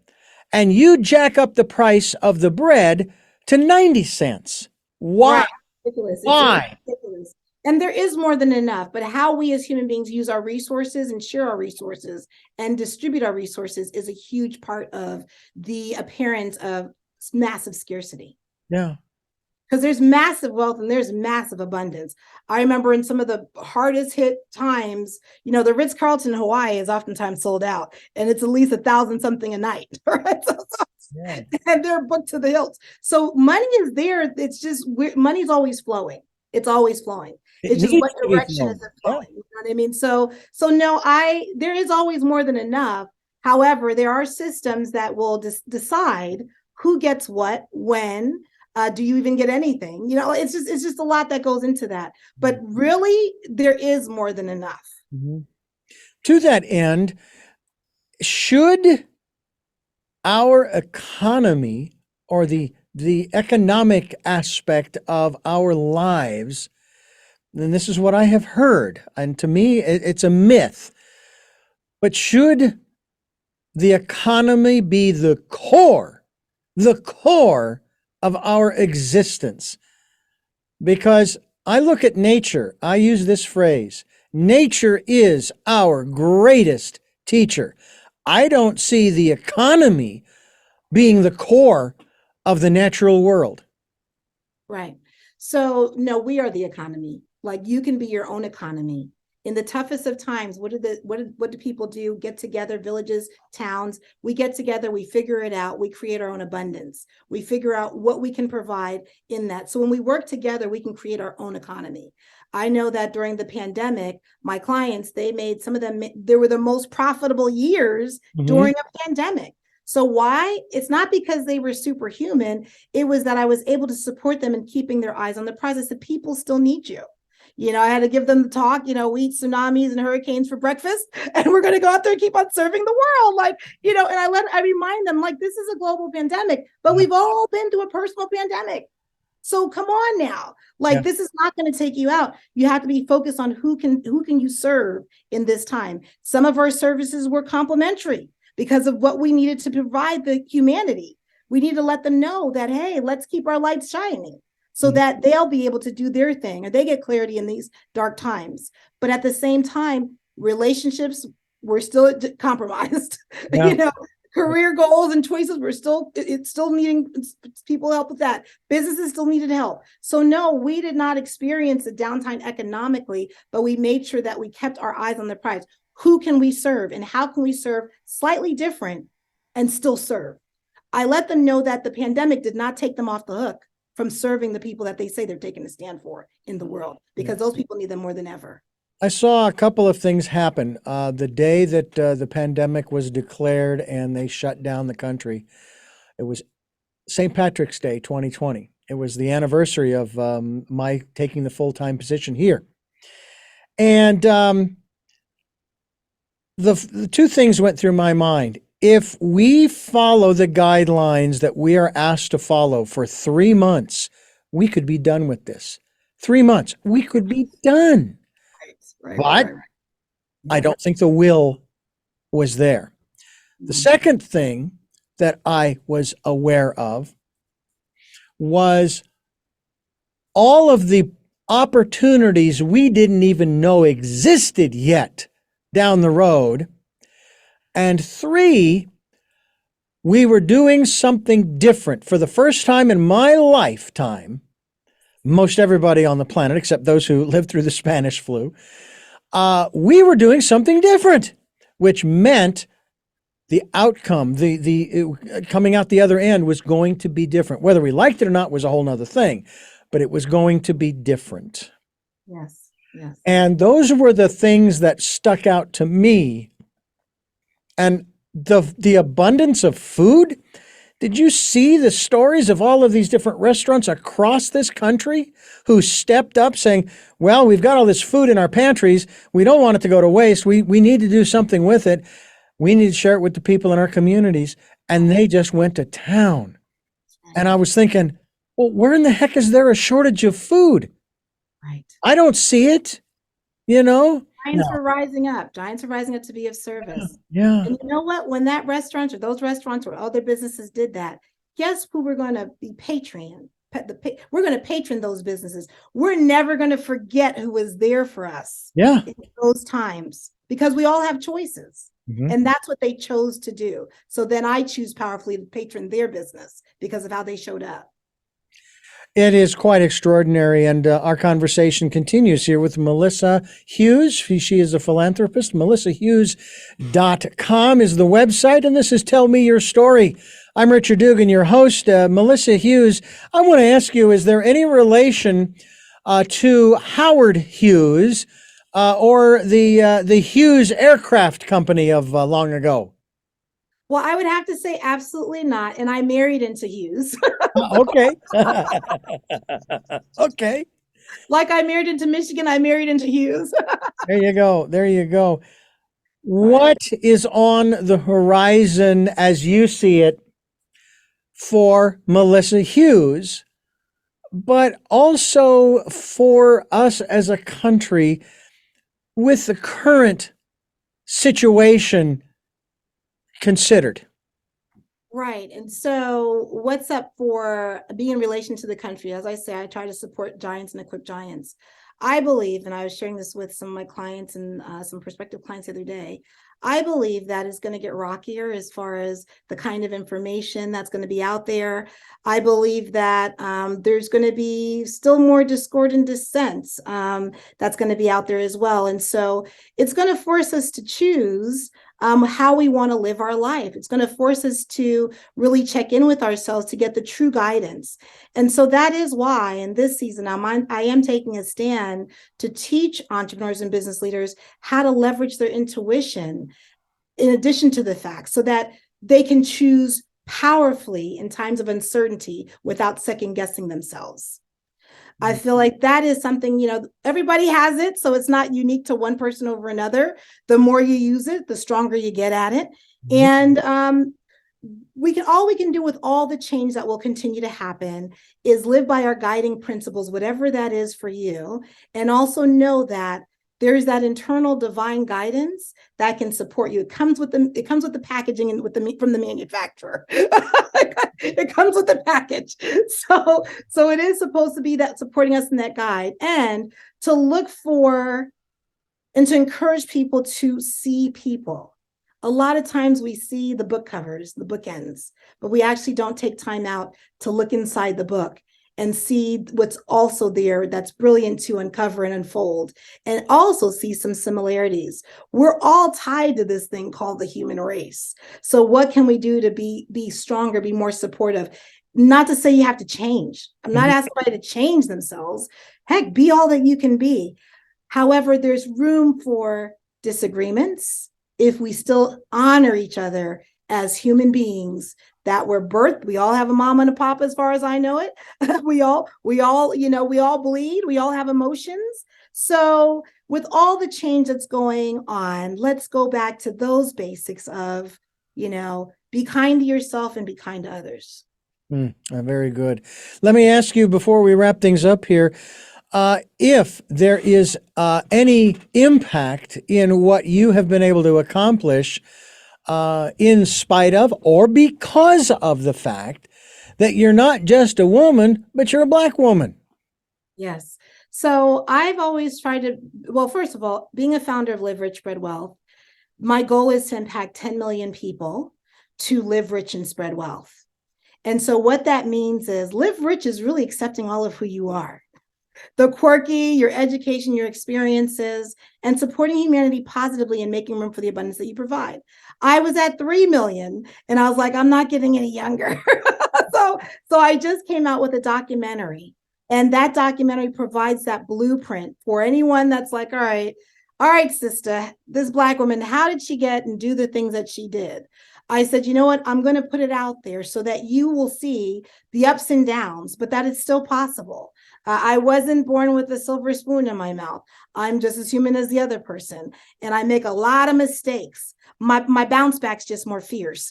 and you jack up the price of the bread to 90 cents. Why? Right. Ridiculous. It's Why? ridiculous. And there is more than enough, but how we as human beings use our resources and share our resources and distribute our resources is a huge part of the appearance of massive scarcity. Yeah. Because there's massive wealth and there's massive abundance. I remember in some of the hardest hit times, the Ritz-Carlton in Hawaii is oftentimes sold out, and it's at least 1,000 something a night, right? Yeah. And they're booked to the hilt. So money is there. It's just money's always flowing. It's always flowing. It It's just needs what to be direction is flowing. it flowing? You know what I mean? So no, there is always more than enough. However, there are systems that will decide who gets what, when. Do you even get anything? It's just a lot that goes into that. But really, there is more than enough. Mm-hmm. To that end, should our economy or the economic aspect of our lives, and this is what I have heard, and to me it's a myth, but should the economy be the core of our existence? Because I look at nature, I use this phrase, nature is our greatest teacher. I don't see the economy being the core of the natural world. Right. So no, we are the economy. Like, you can be your own economy. In the toughest of times, what do people do? Get together, villages, towns. We get together, we figure it out, we create our own abundance. We figure out what we can provide in that. So when we work together, we can create our own economy. I know that during the pandemic, my clients, some of them, they were the most profitable years during a pandemic. So why? It's not because they were superhuman. It was that I was able to support them in keeping their eyes on the prize. I said, people still need you. I had to give them the talk, we eat tsunamis and hurricanes for breakfast, and we're going to go out there and keep on serving the world. And I remind them, this is a global pandemic, but we've all been through a personal pandemic. So come on now, this is not going to take you out. You have to be focused on who can you serve in this time. Some of our services were complimentary because of what we needed to provide the humanity. We need to let them know that, hey, let's keep our lights shining, so that they'll be able to do their thing, or they get clarity in these dark times. But at the same time, relationships were still compromised. Yeah. Career goals and choices were still needing people help with that. Businesses still needed help. So no, we did not experience a downtime economically, but we made sure that we kept our eyes on the prize. Who can we serve, and how can we serve slightly different and still serve? I let them know that the pandemic did not take them off the hook from serving the people that they say they're taking a stand for in the world, because those people need them more than ever. I saw a couple of things happen. The day that the pandemic was declared and they shut down the country, it was St. Patrick's Day 2020. It was the anniversary of my taking the full-time position here. And the two things went through my mind. If we follow the guidelines that we are asked to follow for 3 months, we could be done with this. 3 months, we could be done. But I don't think the will was there. The second thing that I was aware of was all of the opportunities we didn't even know existed yet down the road. And three, we were doing something different for the first time in my lifetime. Most everybody on the planet, except those who lived through the Spanish flu, we were doing something different, which meant the outcome, the coming out the other end was going to be different. Whether we liked it or not was a whole nother thing, but it was going to be different. Yes, yes. And those were the things that stuck out to me. And the abundance of food. Did you see the stories of all of these different restaurants across this country who stepped up saying, well, we've got all this food in our pantries. We don't want it to go to waste. We need to do something with it. We need to share it with the people in our communities. And they just went to town. And I was thinking, well, where in the heck is there a shortage of food? Right. I don't see it, you know? Giants are rising up. Giants are rising up to be of service. Yeah. And you know what? When that restaurant or those restaurants or other businesses did that, guess who we're going to be patron? We're going to patron those businesses. We're never going to forget who was there for us in those times because we all have choices. Mm-hmm. And that's what they chose to do. So then I choose powerfully to patron their business because of how they showed up. It is quite extraordinary, and our conversation continues here with Melissa Hughes. She is a philanthropist. MelissaHughes.com is the website, and this is Tell Me Your Story. I'm Richard Dugan, your host. Melissa Hughes, I want to ask you, is there any relation to Howard Hughes or the Hughes Aircraft Company of long ago? Well, I would have to say absolutely not. And I married into Hughes. Okay. Okay. Like I married into Michigan, I married into Hughes. There you go. There you go. What is on the horizon as you see it for Melissa Hughes, but also for us as a country with the current situation considered? Right. And so what's up for being in relation to the country? As I say, I try to support giants and equip giants. I believe, and I was sharing this with some of my clients and some prospective clients the other day, I believe that is going to get rockier as far as the kind of information that's going to be out there. I believe that there's going to be still more discord and dissent that's going to be out there as well. And so it's going to force us to choose how we want to live our life. It's going to force us to really check in with ourselves to get the true guidance. And so that is why in this season, I am taking a stand to teach entrepreneurs and business leaders how to leverage their intuition in addition to the facts so that they can choose powerfully in times of uncertainty without second guessing themselves. I feel like that is something, everybody has it. So it's not unique to one person over another. The more you use it, the stronger you get at it. And all we can do with all the change that will continue to happen is live by our guiding principles, whatever that is for you. And also know that there's that internal divine guidance that can support you. It comes with the packaging and from the manufacturer. It comes with the package. So it is supposed to be that supporting us in that guide and to look for and to encourage people to see people. A lot of times we see the book covers, the bookends, but we actually don't take time out to look inside the book and see what's also there that's brilliant to uncover and unfold, and also see some similarities. We're all tied to this thing called the human race. So what can we do to be stronger, be more supportive? Not to say you have to change. I'm not asking anybody to change themselves. Heck, be all that you can be. However, there's room for disagreements if we still honor each other as human beings that were birthed. We all have a mom and a papa, as far as I know it. we all bleed. We all have emotions. So, with all the change that's going on, let's go back to those basics of, be kind to yourself and be kind to others. Very good. Let me ask you before we wrap things up here, if there is any impact in what you have been able to accomplish in spite of or because of the fact that you're not just a woman, but you're a Black woman. Yes. So I've always tried to, well, first of all, being a founder of Live Rich, Spread Wealth, my goal is to impact 10 million people to live rich and spread wealth. And so what that means is live rich is really accepting all of who you are. The quirky, your education, your experiences, and supporting humanity positively and making room for the abundance that you provide. I was at 3 million and I was like, I'm not getting any younger. so I just came out with a documentary, and that documentary provides that blueprint for anyone that's like, all right, sister, this Black woman, how did she get and do the things that she did? I said, you know what? I'm going to put it out there so that you will see the ups and downs, but that it's still possible. I wasn't born with a silver spoon in my mouth. I'm just as human as the other person. And I make a lot of mistakes. My bounce back's just more fierce,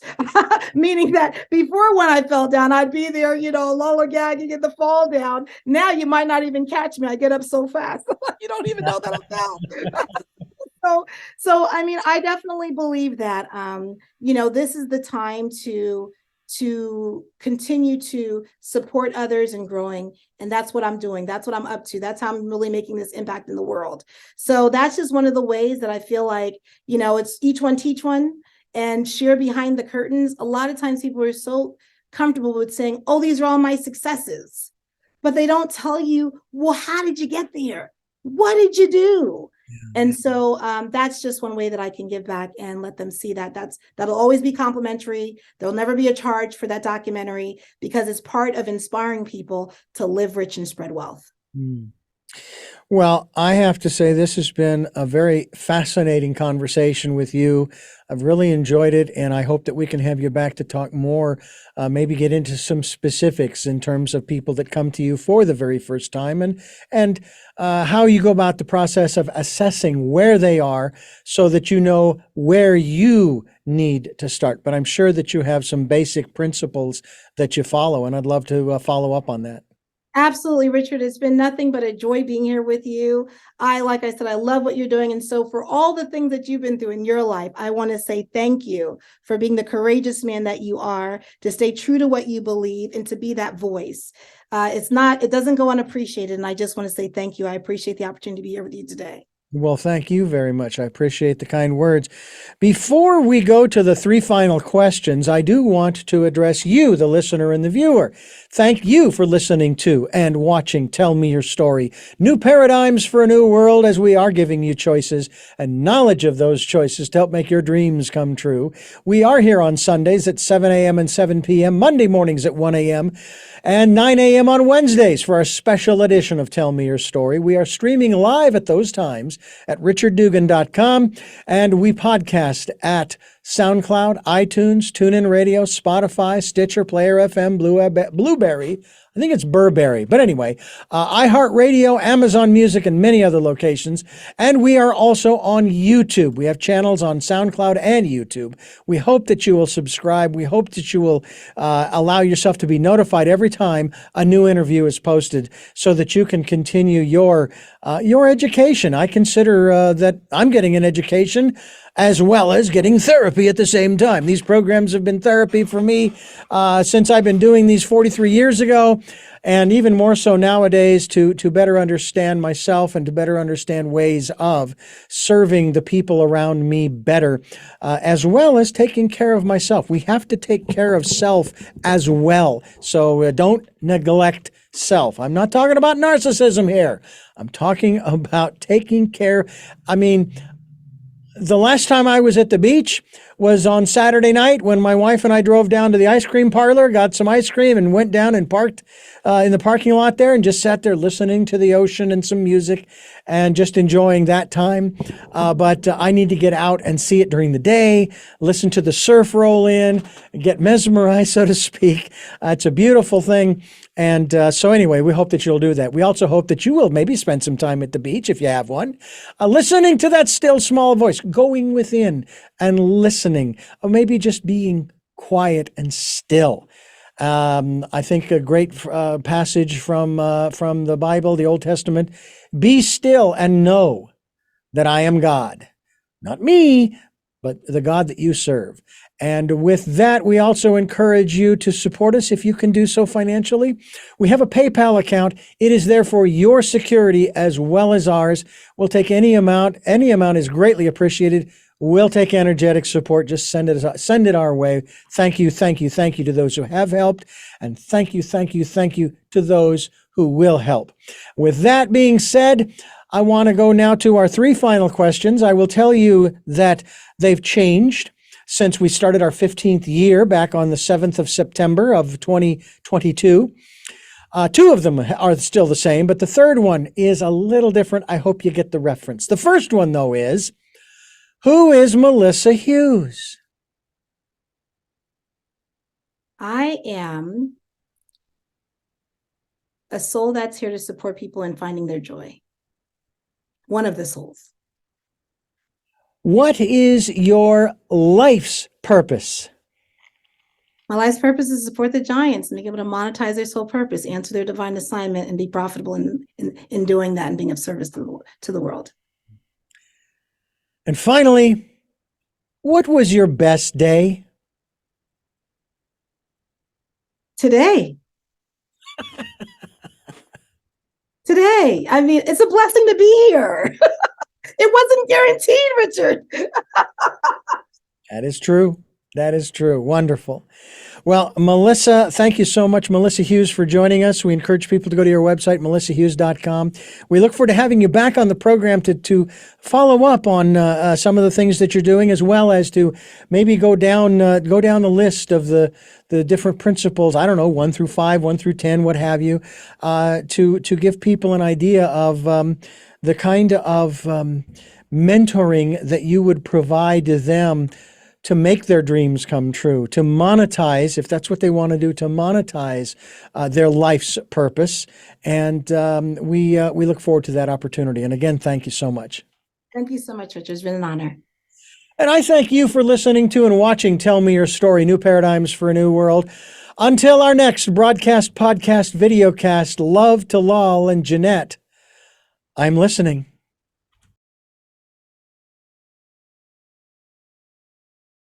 meaning that before when I fell down, I'd be there, lollygagging at the fall down. Now you might not even catch me. I get up so fast. You don't even know that I'm down. So I mean, I definitely believe that this is the time to continue to support others and growing, and that's what I'm doing. That's what I'm up to. That's how I'm really making this impact in the world. So that's just one of the ways that I feel like, it's each one teach one and share behind the curtains. A lot of times people are so comfortable with saying, oh, these are all my successes, but they don't tell you, well, how did you get there? What did you do? And so that's just one way that I can give back and let them see that that'll always be complimentary. There'll never be a charge for that documentary because it's part of inspiring people to live rich and spread wealth. Well, I have to say this has been a very fascinating conversation with you. I've really enjoyed it, and I hope that we can have you back to talk more, maybe get into some specifics in terms of people that come to you for the very first time and how you go about the process of assessing where they are so that you know where you need to start. But I'm sure that you have some basic principles that you follow, and I'd love to follow up on that. Absolutely, Richard. It's been nothing but a joy being here with you. Like I said, I love what you're doing. And so for all the things that you've been through in your life, I want to say thank you for being the courageous man that you are, to stay true to what you believe and to be that voice. It doesn't go unappreciated. And I just want to say thank you. I appreciate the opportunity to be here with you today. Well, thank you very much. I appreciate the kind words. Before we go to the 3 final questions, I do want to address you, the listener and the viewer. Thank you for listening to and watching Tell Me Your Story. New paradigms for a new world, as we are giving you choices and knowledge of those choices to help make your dreams come true. We are here on Sundays at 7 a.m. and 7 p.m., Monday mornings at 1 a.m., and 9 a.m. on Wednesdays for our special edition of Tell Me Your Story. We are streaming live at those times at richarddugan.com, and we podcast at SoundCloud, iTunes, TuneIn Radio, Spotify, Stitcher, Player FM, Blueberry. I think it's Burberry. But anyway, iHeartRadio, Amazon Music, and many other locations. And we are also on YouTube. We have channels on SoundCloud and YouTube. We hope that you will subscribe. We hope that you will allow yourself to be notified every time a new interview is posted so that you can continue your education. I consider that I'm getting an education as well as getting therapy at the same time. These programs have been therapy for me since I've been doing these 43 years ago, and even more so nowadays to better understand myself and to better understand ways of serving the people around me better, as well as taking care of myself. We have to take care of self as well. So don't neglect self. I'm not talking about narcissism here. I'm talking about taking care. I mean, the last time I was at the beach was on Saturday night when my wife and I drove down to the ice cream parlor, got some ice cream, and went down and parked in the parking lot there and just sat there listening to the ocean and some music and just enjoying that time. But I need to get out and see it during the day, listen to the surf roll in, get mesmerized, so to speak. It's a beautiful thing. And so anyway, we hope that you'll do that. We also hope that you will maybe spend some time at the beach if you have one, listening to that still small voice, going within and listening, or maybe just being quiet and still. I think a great passage from the Bible, the Old Testament, be still and know that I am God, not me, but the God that you serve. And with that, we also encourage you to support us if you can do so financially. We have a PayPal account. It is there for your security as well as ours. We'll take any amount. Any amount is greatly appreciated. We'll take energetic support. Just send it our way. Thank you to those who have helped. And thank you to those who will help. With that being said, I want to go now to our 3 final questions. I will tell you that they've changed since we started our 15th year back on the 7th of September of 2022. 2 of them are still the same, but the third one is a little different. I hope you get the reference. The first one, though, is, who is Melissa Hughes? I am a soul that's here to support people in finding their joy. One of the souls. What is your life's purpose? My life's purpose is to support the giants and be able to monetize their soul purpose, answer their divine assignment, and be profitable in doing that and being of service to the world. And finally, what was your best day? Today. Today. I mean, it's a blessing to be here. It wasn't guaranteed, Richard. That is true. That is true. Wonderful. Well, Melissa, thank you so much, Melissa Hughes, for joining us. We encourage people to go to your website, melissahughes.com. We look forward to having you back on the program to follow up on some of the things that you're doing, as well as to maybe go down the list of the different principles. I don't know, 1 through 5, 1 through 10, what have you, to give people an idea of the kind of mentoring that you would provide to them to make their dreams come true, to monetize, if that's what they want to do, to monetize their life's purpose. And we look forward to that opportunity. And again, thank you so much. Thank you so much, Richard. It's been an honor. And I thank you for listening to and watching Tell Me Your Story, New Paradigms for a New World. Until our next broadcast, podcast, videocast, love to Lal and Jeanette, I'm listening.